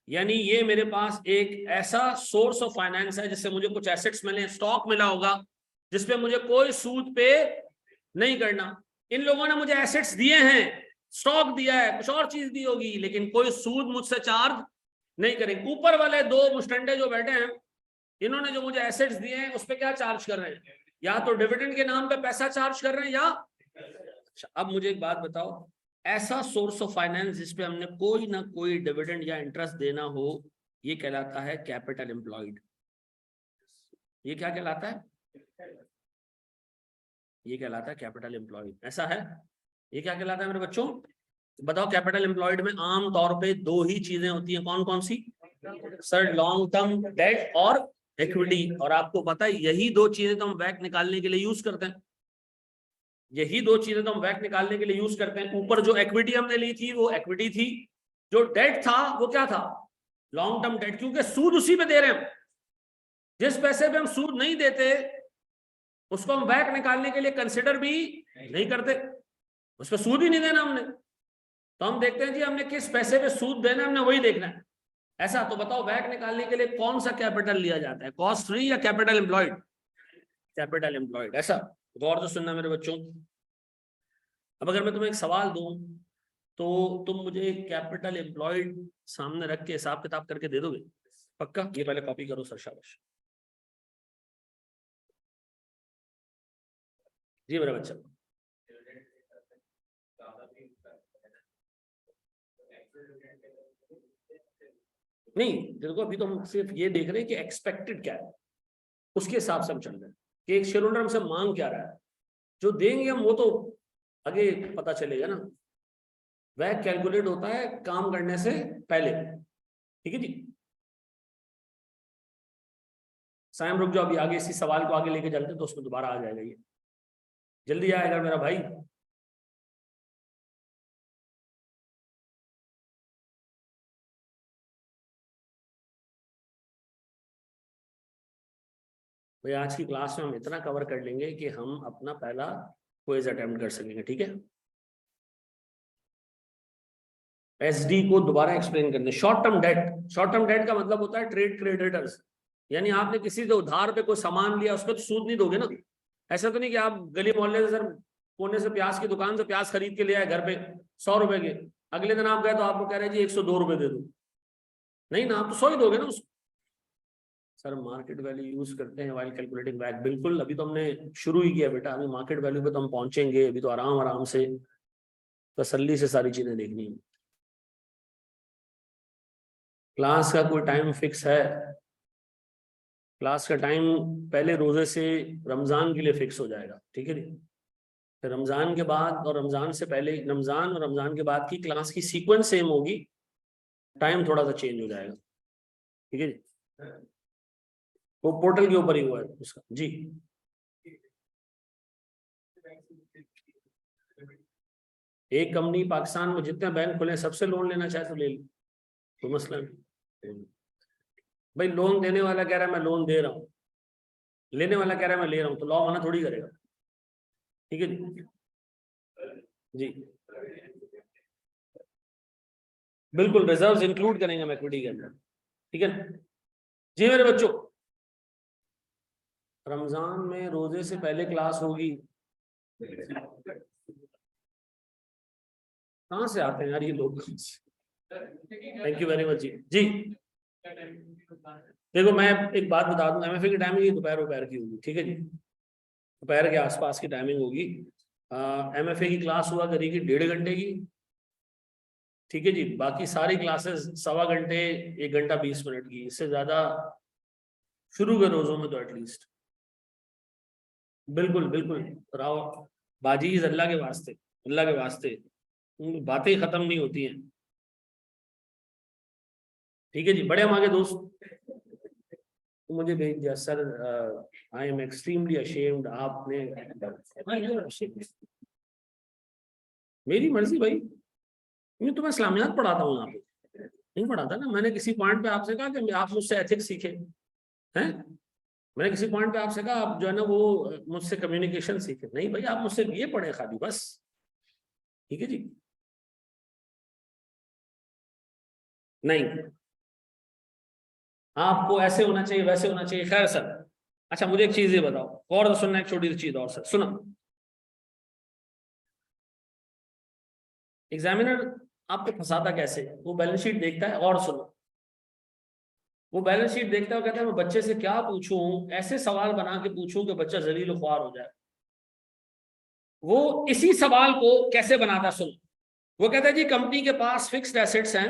यानी ये मेरे पास एक ऐसा सोर्स ऑफ फाइनेंस है जिससे मुझे कुछ एसेट्स मिले, स्टॉक मिला होगा, जिसपे मुझे कोई सूद पे नहीं करना। इन लोगों ने मुझे एसेट्स दिए हैं, स्टॉक दिया है, कुछ और चीज दी होगी, लेकिन कोई सूद मुझसे चार्ज नहीं करेंगे। ऊपर वाले दो मुस्टंडे जो बैठे हैं, इन्होंने जो मुझे एसेट्स दिए हैं उस पर क्या चार्ज कर रहे हैं? या तो डिविडेंड के नाम पे पैसा चार्ज कर रहे हैं, या अच्छा, अब मुझे एक बात बताओ, ऐसा सोर्स ऑफ फाइनेंस जिसपे हमने कोई ना कोई डिविडेंड या इंटरेस्ट देना हो, ये कहलाता है कैपिटल एम्प्लॉयड। ये क्या कहलाता है? ये कहलाता है कैपिटल एम्प्लॉयड। ऐसा है? ये क्या कहलाता है मेरे बच्चों? बताओ कैपिटल एम्प्लॉयड में आम तौर पे दो ही चीजें होती हैं, कौन कौन सी सर? लॉन्ग टर्म डेट और इक्विटी। और आपको पता है यही दो चीजें तो हम वैक निकालने के लिए यूज करते हैं, यही दो चीजें तो हम वैक निकालने के लिए यूज करते हैं। ऊपर जो इक्विटी हमने ली थी वो इक्विटी थी, जो डेट था वो क्या था? लॉन्ग टर्म डेट, क्योंकि सूद उसी पे दे रहे हैं। जिस पैसे पे हम सूद नहीं देते उसको हम वैक निकालने के लिए कंसिडर भी नहीं करते, उस पर सूद ही नहीं देना हमने। तो हम देखते हैं जी हमने किस पैसे पे सूद देना है, हमने वही देखना है। ऐसा तो बताओ वैक निकालने के लिए कौन सा कैपिटल लिया जाता है, कॉस्ट फ्री या कैपिटल एम्प्लॉयड? Capital employed. ऐसा गौर से सुनना मेरे बच्चों। अब अगर मैं तुम्हें एक सवाल दूं तो तुम मुझे कैपिटल एम्प्लॉयड सामने रख के हिसाब किताब करके दे दोगे? पक्का? ये पहले कॉपी करो सर, शाबाश जी मेरा बच्चा। नहीं देखो, अभी तो हम सिर्फ ये देख रहे हैं कि एक्सपेक्टेड क्या है, उसके हिसाब से हम चल रहे हैं कि एक शेयर होल्डर हमसे मांग क्या रहा है। जो देंगे हम वो तो आगे पता चलेगा ना। वह कैलकुलेट होता है काम करने से पहले, ठीक है जी। साइम रुक जाओ, अभी आगे इसी सवाल को आगे लेके चलते तो उसमें दोबारा आ जाएगा, ये जल्दी आएगा मेरा भाई। भाई आज की क्लास में हम इतना कवर कर लेंगे कि हम अपना पहला क्विज अटेम्प्ट कर सकेंगे, ठीक है। एसडी को दोबारा एक्सप्लेन करने। Short term date, short term date का मतलब होता है ट्रेड क्रेडिटर्स, यानी आपने किसी से उधार पे कोई सामान लिया, उस पर तो सूद नहीं दोगे ना। ऐसा तो नहीं कि आप गली मोहल्ले से सर कोने से प्याज की दुकान से प्याज खरीद के ले आए घर पे 100 रुपए के, अगले दिन आप गए तो आपको कह रहे हैं जी 102 रुपए दे दो, नहीं ना, आप तो 100 ही दोगे ना उसको। सर मार्केट वैल्यू यूज करते हैं व्हाइल कैलकुलेटिंग बैक, बिल्कुल। अभी तो हमने शुरू ही किया बेटा, अभी मार्केट वैल्यू पे तो हम पहुंचेंगे, अभी तो आराम आराम से तसल्ली से सारी चीजें देखनी है। क्लास का कोई टाइम फिक्स है? क्लास का टाइम पहले रोजे से रमजान के लिए फिक्स हो जाएगा, ठीक है जी। फिर रमजान के बाद और रमजान से पहले, रमजान और रमजान के बाद की क्लास की सीक्वेंस सेम होगी, टाइम थोड़ा सा चेंज हो जाएगा, ठीक है जी। वो पोर्टल के ऊपर ही हुआ है उसका जी। एक कंपनी पाकिस्तान में जितने बैंक खुले सबसे लोन लेना चाहे तो ले लो, तो मसला नहीं। भाई लोन देने वाला कह रहा है मैं लोन दे रहा हूँ, लेने वाला कह रहा है मैं ले रहा हूँ, तो लॉ मना थोड़ी करेगा, ठीक है जी। जी बिल्कुल, रिजर्व्स इंक्लूड करेंगे हम इक्विटी के अंदर, ठीक है जी मेरे बच्चों। रमजान में रोजे से पहले क्लास होगी। कहाँ से आते हैं यार ये लोग? थैंक यू वेरी मच जी। जी देखो मैं एक बात बता दूं, एमएफए की टाइमिंग दोपहर दोपहर की होगी, ठीक है जी। दोपहर के आसपास की टाइमिंग होगी। एमएफए की क्लास हुआ करेगी 1.5 घंटे की, ठीक है जी। बाकी सारी क्लासेस 1.25 घंटे 1 घंटा 20 मिनट की, इससे ज्यादा शुरू के रोजों में तो एटलीस्ट। बिल्कुल बिल्कुल राव बाजी इज अल्लाह के वास्ते, अल्लाह के वास्ते बातें खत्म नहीं होती हैं, ठीक है जी। बड़े हम आगे दोस्त तो मुझे भेज दिया sir, I am extremely ashamed. आपने मेरी मर्जी भाई, मैं तुम्हें इस्लामियात पढ़ाता हूँ यहाँ पे, नहीं पढ़ाता ना। मैंने किसी पॉइंट पे आपसे कहा कि आप मुझसे एथिक्स सीखे हैं, मैंने किसी पॉइंट पे आपसे कहा आप जो है ना वो मुझसे कम्युनिकेशन सीखे, नहीं भाई आप मुझसे ये पढ़े खाली बस, ठीक है जी। नहीं आपको ऐसे होना चाहिए वैसे होना चाहिए, खैर सर। अच्छा मुझे एक चीज ये बताओ, और सुनना, एक छोटी सी चीज और सर सुनो। एग्जामिनर आपको फंसाता कैसे है? वो बैलेंस शीट देखता है, और सुनो, वो बैलेंस शीट देखता है, कहता है मैं बच्चे से क्या पूछूं, ऐसे सवाल बना के पूछूं कि बच्चा जलील ख्वार हो जाए। वो इसी सवाल को कैसे बनाता, सुनो। वो कहता है जी कंपनी के पास फिक्स्ड एसेट्स हैं,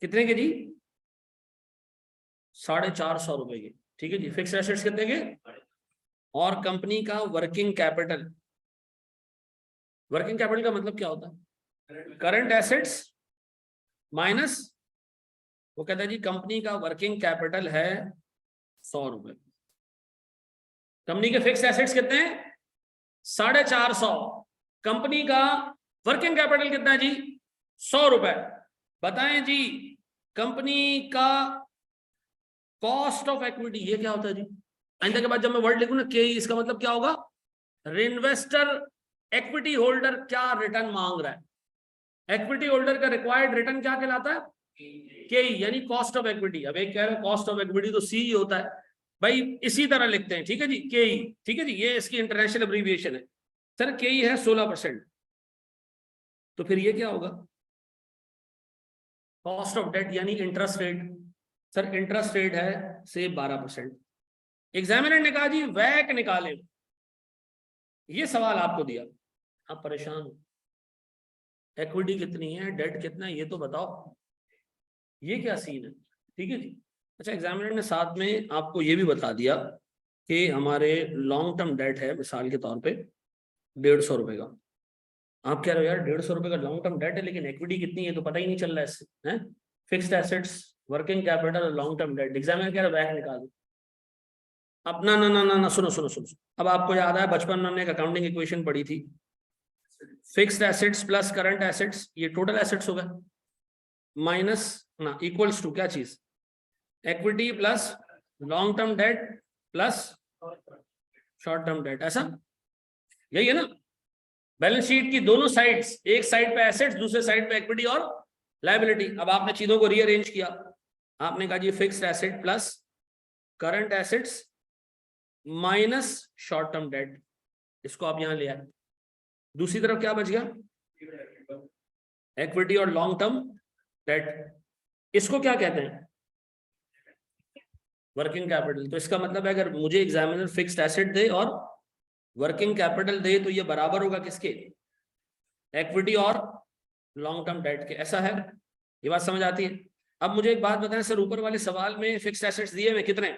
कितने के जी? 450 रुपए के, ठीक है जी। फिक्स्ड एसेट्स कितने के? और कंपनी का वर्किंग कैपिटल, वर्किंग कैपिटल का मतलब क्या होता है? करंट एसेट्स माइनस, वो कहता है जी कंपनी का वर्किंग कैपिटल है 100 रुपए, कंपनी के फिक्स एसेट्स कितने हैं 450, कंपनी का वर्किंग कैपिटल कितना है जी 100 रुपए। बताएं जी कंपनी का कॉस्ट ऑफ इक्विटी ये क्या होता है जी, आइंदा के बाद जब मैं वर्ड लिखूं ना के, इसका मतलब क्या होगा, इन्वेस्टर इक्विटी होल्डर क्या रिटर्न मांग रहा है, इक्विटी होल्डर का रिक्वायर्ड रिटर्न क्या कहलाता है के, यानी कॉस्ट ऑफ इक्विटी। अब एक कह रहे हैं कॉस्ट ऑफ इक्विटी तो सी ही होता है भाई, इसी तरह लिखते हैं, ठीक है जी के, ठीक है जी, ये इसकी इंटरनेशनल एब्रीविएशन है। सर के है 16%, तो फिर ये क्या होगा कॉस्ट ऑफ डेट यानी interest rate, sir interest rate है से 12%। एग्जामिनर ने कहा जी वैक निकाले, ये सवाल आपको दिया, आप परेशान हो, इक्विटी कितनी है डेट कितना है ये तो बताओ, ये क्या सीन है, ठीक है जी। अच्छा एग्जामिनर ने साथ में आपको ये भी बता दिया कि हमारे लॉन्ग टर्म डेट है मिसाल के तौर पे 150 रुपए का, आप कह रहे हो यार 150 रुपए का लॉन्ग टर्म डेट है लेकिन इक्विटी कितनी है तो पता ही नहीं चल रहा है इससे, है फिक्स्ड एसेट्स वर्किंग कैपिटल और लॉन्ग टर्म डेट, एग्जामिनर कह रहा है वैक निकाल दो। अब ना ना ना ना ना सुनो सुनो सुनो, अब आपको याद है बचपन में हमने एक अकाउंटिंग इक्वेशन पढ़ी थी, fixed assets plus current assets ये टोटल एसेट्स होगा, माइनस ना इक्वल्स टू क्या चीज, equity plus long term debt plus short term date, ऐसा यही है ना। बैलेंस शीट की दोनों साइड्स, एक साइड पे एसेट्स दूसरे साइड पे इक्विटी और लायबिलिटी। अब आपने चीजों को रीअरेंज किया, आपने कहा जी fixed asset plus current assets minus short term debt, इसको आप यहां ले आए, दूसरी तरफ क्या बच गया इक्विटी और लॉन्ग टर्म डेट, इसको क्या कहते हैं वर्किंग कैपिटल। तो इसका मतलब है अगर मुझे एग्जामिनर फिक्स्ड एसेट दे और वर्किंग कैपिटल दे तो ये बराबर होगा किसके, इक्विटी और लॉन्ग टर्म डेट के, ऐसा है, ये बात समझ आती है। अब मुझे एक बात बताएं सर, ऊपर वाले सवाल में फिक्स्ड एसेट्स दिए हुए कितने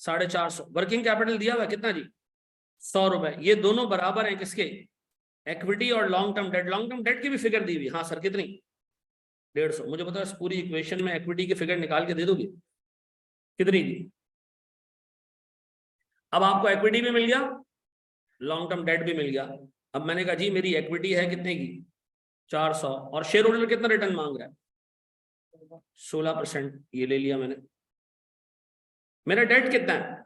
450, वर्किंग कैपिटल दिया हुआ कितना जी 100 रुपए, ये दोनों बराबर हैं किसके इक्विटी और long term debt, long term debt की भी फिगर दी हुई, हाँ सर कितनी 150, मुझे बताओ इस पूरी इक्वेशन में इक्विटी की फिगर निकाल के दे दोगे कितनी दी। अब आपको इक्विटी भी मिल गया लॉन्ग टर्म डेट भी मिल गया, अब मैंने कहा जी मेरी इक्विटी है कितने की 400 और शेयर होल्डर कितना रिटर्न मांग रहा है 16%, ये ले लिया मैंने। मेरा डेट कितना है,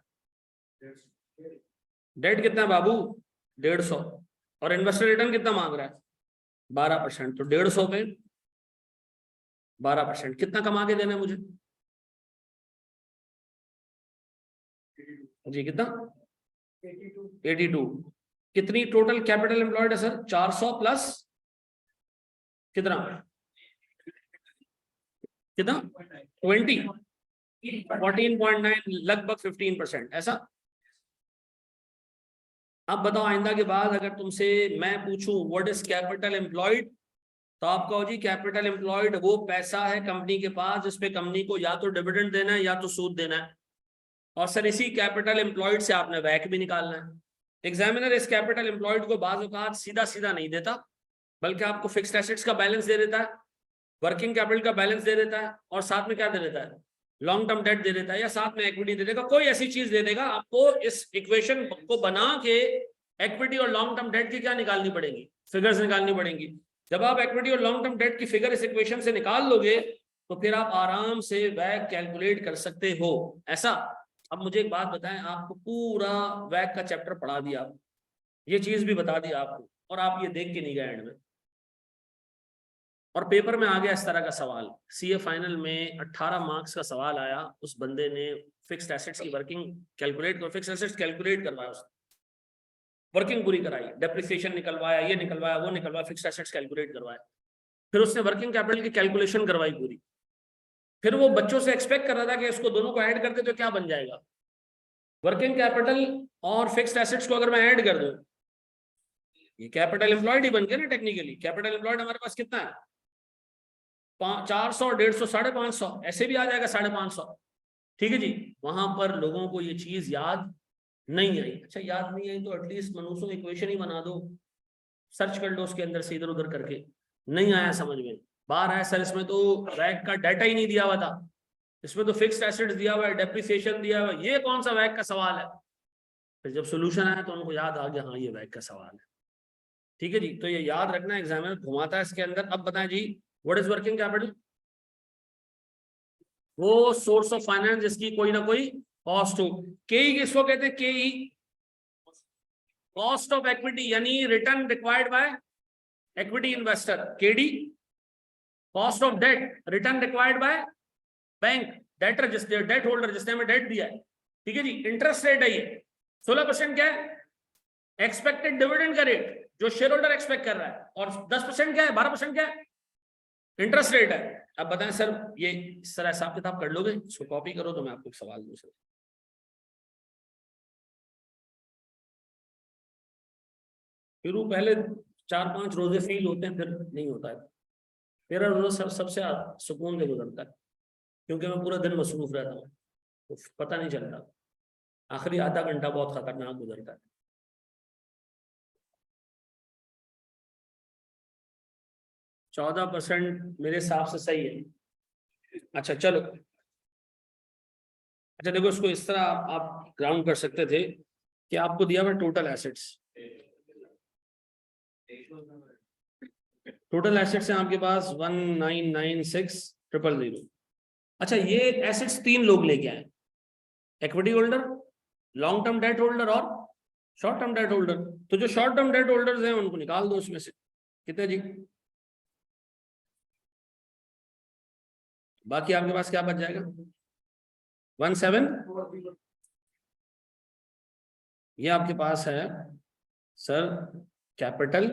डेट कितना है बाबू 150, और इन्वेस्टर रिटर्न कितना मांग रहा है 12%, तो 150 पे 12% कितना कमा के देना है मुझे जी, कितना 82, कितनी टोटल कैपिटल एम्प्लॉयड है सर 400 प्लस कितना कितना 20, 14.9 लगभग 15%, ऐसा। अब बताओ आइंदा के बाद अगर तुमसे मैं पूछूं व्हाट इज कैपिटल एम्प्लॉयड, तो आप कहो जी कैपिटल एम्प्लॉयड वो पैसा है कंपनी के पास जिसपे कंपनी को या तो डिविडेंड देना है या तो सूद देना है, और सर इसी कैपिटल एम्प्लॉयड से आपने वैक भी निकालना है। एग्जामिनर इस कैपिटल एम्प्लॉयड को बाज़ औक़ात सीधा सीधा नहीं देता, बल्कि आपको फिक्स्ड एसेट्स का बैलेंस दे देता है, वर्किंग कैपिटल का बैलेंस दे देता है, और साथ में क्या दे देता है लॉन्ग टर्म डेट दे देता है, या साथ में इक्विटी दे देगा, कोई ऐसी चीज दे देगा। आपको इस इक्वेशन को बना के इक्विटी और लॉन्ग टर्म डेट की क्या निकालनी पड़ेगी, फिगर्स निकालनी पड़ेंगी। जब आप इक्विटी और लॉन्ग टर्म डेट की फिगर इस इक्वेशन से निकाल लोगे तो फिर आप आराम से वैक कैलकुलेट कर सकते हो, ऐसा। अब मुझे एक बात बताएं, आपको पूरा वैक का चैप्टर पढ़ा दिया, ये चीज भी बता दी आपको, और आप ये देख के नहीं गए एंड में, और पेपर में आ गया इस तरह का सवाल, सीए फाइनल में 18 मार्क्स का सवाल आया, उस बंदे ने फिक्स्ड एसेट्स की वर्किंग कैलकुलेट कर, फिक्स्ड एसेट्स कैलकुलेट करवाया, उसने वर्किंग पूरी कराई, डेप्रिसिएशन निकलवाया, ये निकलवाया वो निकलवाया, फिक्स्ड एसेट्स कैलकुलेट करवाया, फिर उसने वर्किंग कैपिटल की कैलकुलेशन करवाई पूरी, फिर वो बच्चों से एक्सपेक्ट कर रहा था कि इसको दोनों को ऐड करते तो क्या बन जाएगा, वर्किंग कैपिटल और फिक्स्ड एसेट्स को अगर मैं ऐड कर दूं ये कैपिटल एम्प्लॉयड ही बन गया ना टेक्निकली। कैपिटल एम्प्लॉयड हमारे पास कितना है 400, 150, 550, ऐसे भी आ जाएगा 550, ठीक है जी। वहां पर लोगों को ये चीज याद नहीं आई, अच्छा याद नहीं आई तो एटलीस्ट मनुष्यों इक्वेशन ही बना दो, सर्च कर लो उसके अंदर से इधर उधर करके, नहीं आया समझ में, बाहर आया सर इसमें तो वैक का डाटा ही नहीं दिया हुआ था, इसमें तो फिक्स्ड एसेट्स दिया हुआ है, डेप्रिसिएशन दिया हुआ है, ये कौन सा वैक का सवाल है। फिर जब सोल्यूशन आया तो उनको याद आ गया, हाँ ये वैक का सवाल है। ठीक है जी, तो ये याद रखना, एग्जामिनर घुमाता है इसके अंदर। अब बताएं जी, व्हाट इज वर्किंग कैपिटल? वो सोर्स ऑफ फाइनेंस जिसकी कोई ना कोई कॉस्ट हो। केई किसको कहते हैं? केई कॉस्ट ऑफ इक्विटी, यानी return required by equity investor. KD cost of debt, return required by bank debtor, जिसने डेट होल्डर, जिसने हमें डेट दिया है। ठीक है जी, इंटरेस्ट रेट है ये 16% क्या है? एक्सपेक्टेड डिविडेंड का रेट जो शेयर होल्डर एक्सपेक्ट कर रहा है, और 10% क्या है? 12% क्या है? इंटरेस्ट रेट है। अब बताएं सर, ये इस तरह हिसाब किताब कर लोगे? इसको कॉपी करो तो मैं आपको एक सवाल दूं सर। फिर वो पहले 4-5 रोजे फेल होते हैं, फिर नहीं होता है। मेरा रोजा सबसे सुकून से गुजरता है, क्योंकि मैं पूरा दिन मसरूफ रहता हूँ, तो पता नहीं चलता। आखिरी आधा घंटा बहुत खतरनाक गुजरता है। 14% मेरे हिसाब से सही है। अच्छा चलो, अच्छा देखो, इसको इस तरह आप ग्राउंड कर सकते थे कि आपको दिया हुआ टोटल एसेट्स, टोटल एसेट्स है आपके पास 1996,000। अच्छा, ये एसेट्स 3 लोग लेके आए, equity holder, long term debt holder और शॉर्ट टर्म डेट होल्डर। तो जो शॉर्ट टर्म डेट होल्डर्स हैं उनको निकाल दो उसमें से। कितने जी? बाकी आपके पास क्या बच जाएगा? 17। ये आपके पास है सर कैपिटल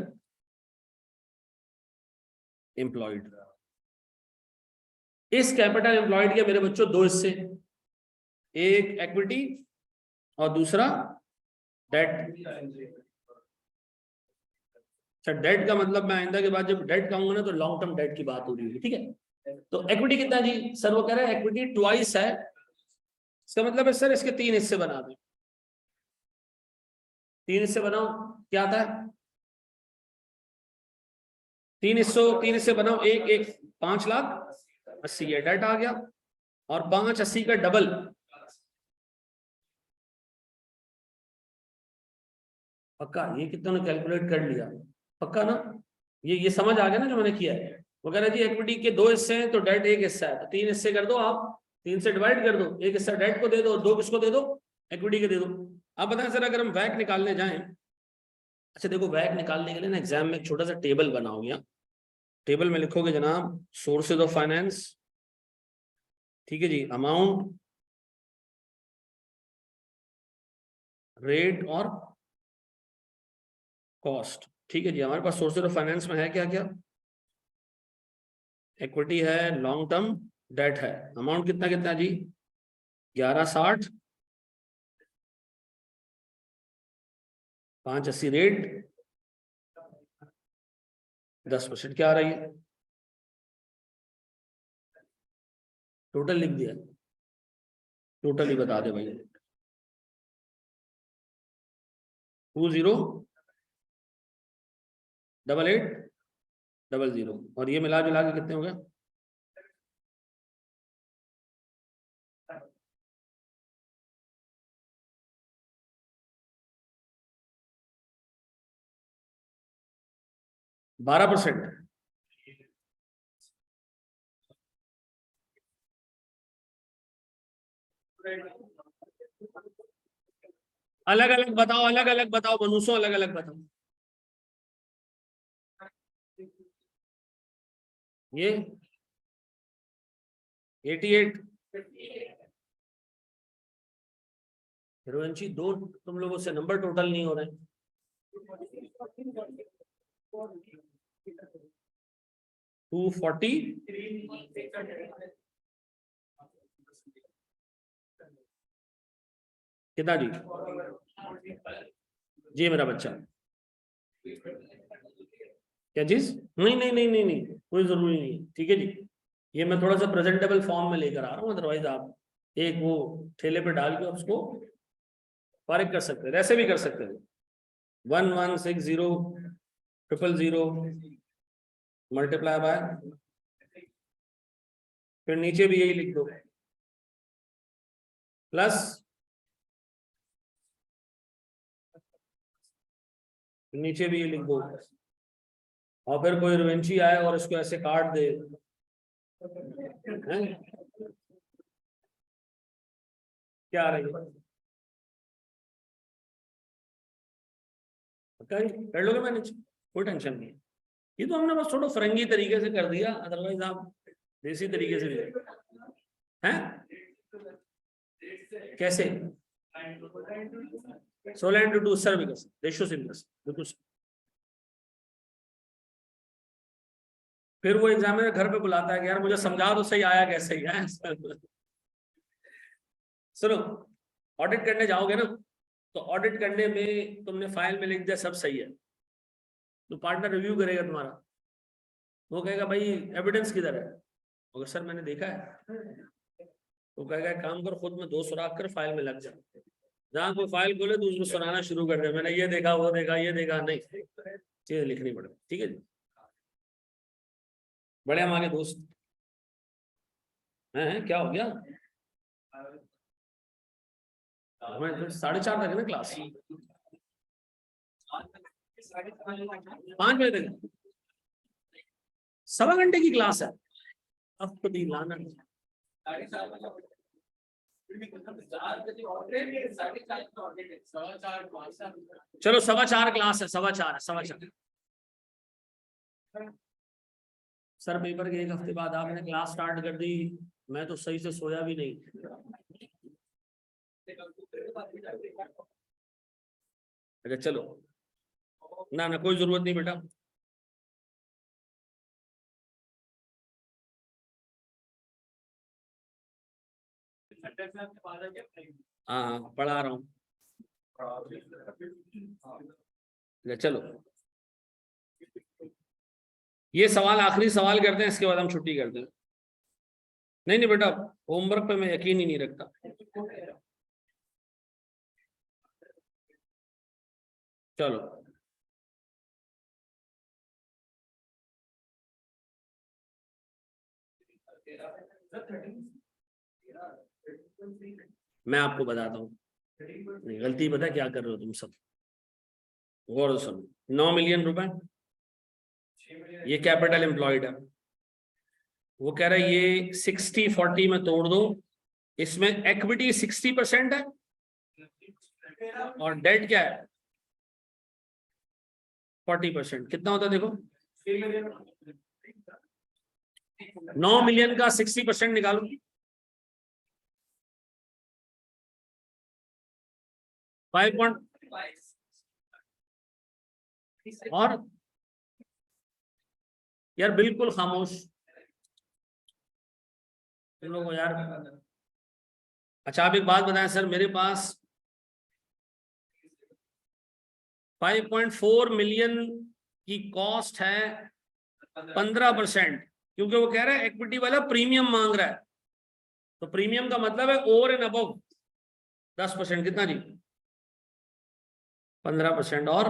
एम्प्लॉयड। इस कैपिटल एम्प्लॉयड के मेरे बच्चों 2 हिस्से, एक इक्विटी और दूसरा डेट। अच्छा, डेट का मतलब मैं आइंदा के बाद जब डेट कहूंगा ना तो लॉन्ग टर्म डेट की बात हो रही होगी, ठीक है। तो इक्विटी कितना जी? सर वो कह रहे हैं इक्विटी ट्वाइस है, इसका मतलब है सर इसके 3 हिस्से बना दो। 3 हिस्से बनाओ, क्या आता है? 3 हिस्से बनाओ, एक एक 5,80,000 ये डेट आ गया, और 580 का डबल, पक्का? ये कितना कैलकुलेट कर लिया, पक्का ना? ये समझ आ गया ना जो मैंने किया है? वो कह रहे जी इक्विटी के 2 हिस्से हैं तो डेट 1 हिस्सा है, तो 3 हिस्से कर दो आप, 3 से डिवाइड कर दो, 1 हिस्सा डेट को दे दो, 2 किसको दे दो? इक्विटी के दे दो। अब बताएं सर, अगर हम वैक निकालने जाएं, अच्छा देखो, वैक निकालने के लिए ना एग्जाम में एक छोटा सा टेबल बना हो गया। टेबल में लिखोगे जनाब सोर्सेज ऑफ फाइनेंस, ठीक है जी, अमाउंट, रेट और कॉस्ट। ठीक है जी, हमारे पास सोर्सेज ऑफ फाइनेंस में है क्या क्या? इक्विटी है, लॉन्ग टर्म डेट है, अमाउंट कितना कितना जी? 1160, 580 रेट, 10% क्या आ रही है? टोटल लिख दिया, टोटल ही बता दे भाई। 208800, और ये मिला जुला के कितने हो गए? बारह %। अलग अलग बताओ, अलग अलग बताओ मनुष्यों, अलग अलग बताओ। ये 88। हिरोइनची, 2 तुम लोगों से नंबर टोटल नहीं हो रहे। 240, कितना जी? जी मेरा बच्चा, क्या चीज? नहीं नहीं नहीं नहीं नहीं, कोई जरूरी नहीं, ठीक है जी। ये मैं थोड़ा सा प्रेजेंटेबल फॉर्म में लेकर आ रहा हूँ, अदरवाइज आप एक वो ठेले पे डाल के उसको फारिग कर सकते हैं, ऐसे भी कर सकते हैं। 1160 000 मल्टीप्लाई बाय, फिर नीचे भी यही लिख दो, प्लस नीचे भी ये लिख दो, और फिर कोई रिवेंची आए और इसको ऐसे काट दे, क्या आ रही है, कर लोगे मैनेज, कोई टेंशन नहीं। ये तो हमने बस थोड़ा फरंगी तरीके से कर दिया, अदरवाइज आप देसी तरीके से भी हैं। कैसे 16 into 2 सर्विकस रेशियो सिंपल्स बिल्कुल। फिर वो एग्जामिनर घर पे बुलाता है कि यार मुझे समझा दो सही आया कैसे ही है। सुनो, ऑडिट करने जाओगे ना, तो ऑडिट करने में तुमने फाइल में लिख दिया सब सही है, तो पार्टनर रिव्यू करेगा तुम्हारा, वो कहेगा भाई एविडेंस किधर है, अगर सर मैंने देखा है, वो कहेगा काम कर खुद में 2 सुराख कर फाइल में लग जा, जहां कोई फाइल खोले तो उसमें सुनाना शुरू कर दे, मैंने ये देखा वो देखा ये देखा, नहीं चीजें लिखनी पड़ेगी। ठीक है जी, बड़े हमारे दोस्त हैं, क्या हो गया, हमें 4:30 तक है ना क्लास, 5 बजे तक 1.25 घंटे की क्लास है, अब तो दिलाना चलो 4:15 क्लास है, 4:15 सर पेपर के 1 हफ्ते बाद आपने क्लास स्टार्ट कर दी, मैं तो सही से सोया भी नहीं। अच्छा चलो, ना ना कोई जरूरत नहीं बेटा, हाँ पढ़ा रहा हूँ। चलो ये सवाल आखिरी सवाल करते हैं, इसके बाद हम छुट्टी करते हैं। नहीं नहीं बेटा, होमवर्क पे मैं यकीन ही नहीं रखता। चलो मैं आपको बताता हूँ, गलती पता क्या कर रहे हो तुम सब, गौर से सुनो। 9 मिलियन रुपए ये कैपिटल एम्प्लॉयड है, वो कह रहा है ये 60-40 में तोड़ दो, इसमें इक्विटी 60% है और डेट क्या है 40%। कितना होता है देखो, 9 मिलियन का 60% निकालो, और यार बिल्कुल खामोश तुम लोग यार। अच्छा आप एक बात बताएं सर, मेरे पास 5.4 मिलियन की कॉस्ट है 15%, क्योंकि वो कह रहा है इक्विटी वाला प्रीमियम मांग रहा है, तो प्रीमियम का मतलब है ओवर एंड अबव 10%। कितना जी 15% और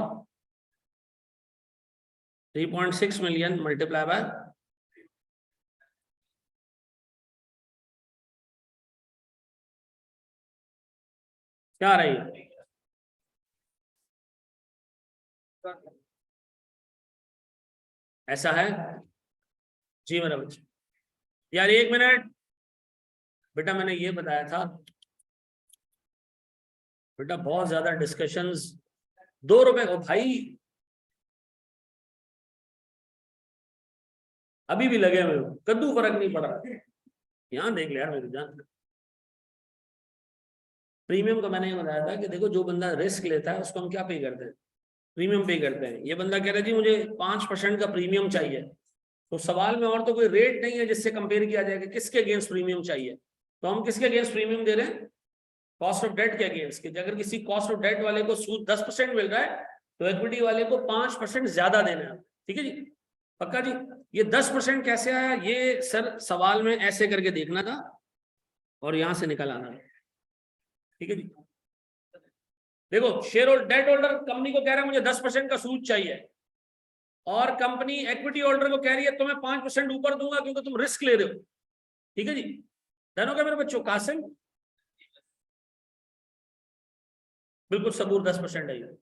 3.6 मिलियन मल्टीप्लाई बाय क्या रही है, ऐसा है जी मेरा बच्चा। यार 1 मिनट बेटा, मैंने ये बताया था बेटा, बहुत ज्यादा डिस्कशंस, 2 रुपए को भाई अभी भी लगे हुए हो, कद्दू फर्क नहीं पड़ा, यहां देख ले यार मेरी जान। प्रीमियम का मैंने ये बताया था कि देखो जो बंदा रिस्क लेता है उसको हम क्या पे करते हैं, प्रीमियम पे करते हैं। ये बंदा कह रहा है जी मुझे 5% का प्रीमियम चाहिए, तो सवाल में और तो कोई रेट नहीं है जिससे कंपेयर किया जाए कि किसके अगेंस्ट प्रीमियम चाहिए, तो हम किसके अगेंस्ट प्रीमियम दे रहे हैं, कॉस्ट ऑफ डेट के अगेंस्ट। कि अगर किसी कॉस्ट ऑफ डेट वाले को सूद 10% मिल रहा है तो इक्विटी वाले को 5% ज्यादा देना है। ठीक है जी, पक्का जी। ये 10% कैसे आया, ये सर सवाल में ऐसे करके देखना था और यहां से निकल आना। ठीक है जी, देखो share holder debt holder company को कह रहा है मुझे 10% का सूद चाहिए, और कंपनी इक्विटी होल्डर को कह रही है तुम्हें 5% ऊपर दूंगा क्योंकि तुम रिस्क ले रहे हो, ठीक है जी, डन हो गया मेरे बच्चों। कासिम बिल्कुल सबूर 10% है ये।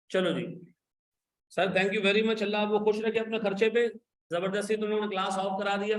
चलो जी sir, thank you very much, अल्लाह आपको खुश रखे अपने खर्चे पे, जबरदस्ती तुमने क्लास ऑफ करा दिया।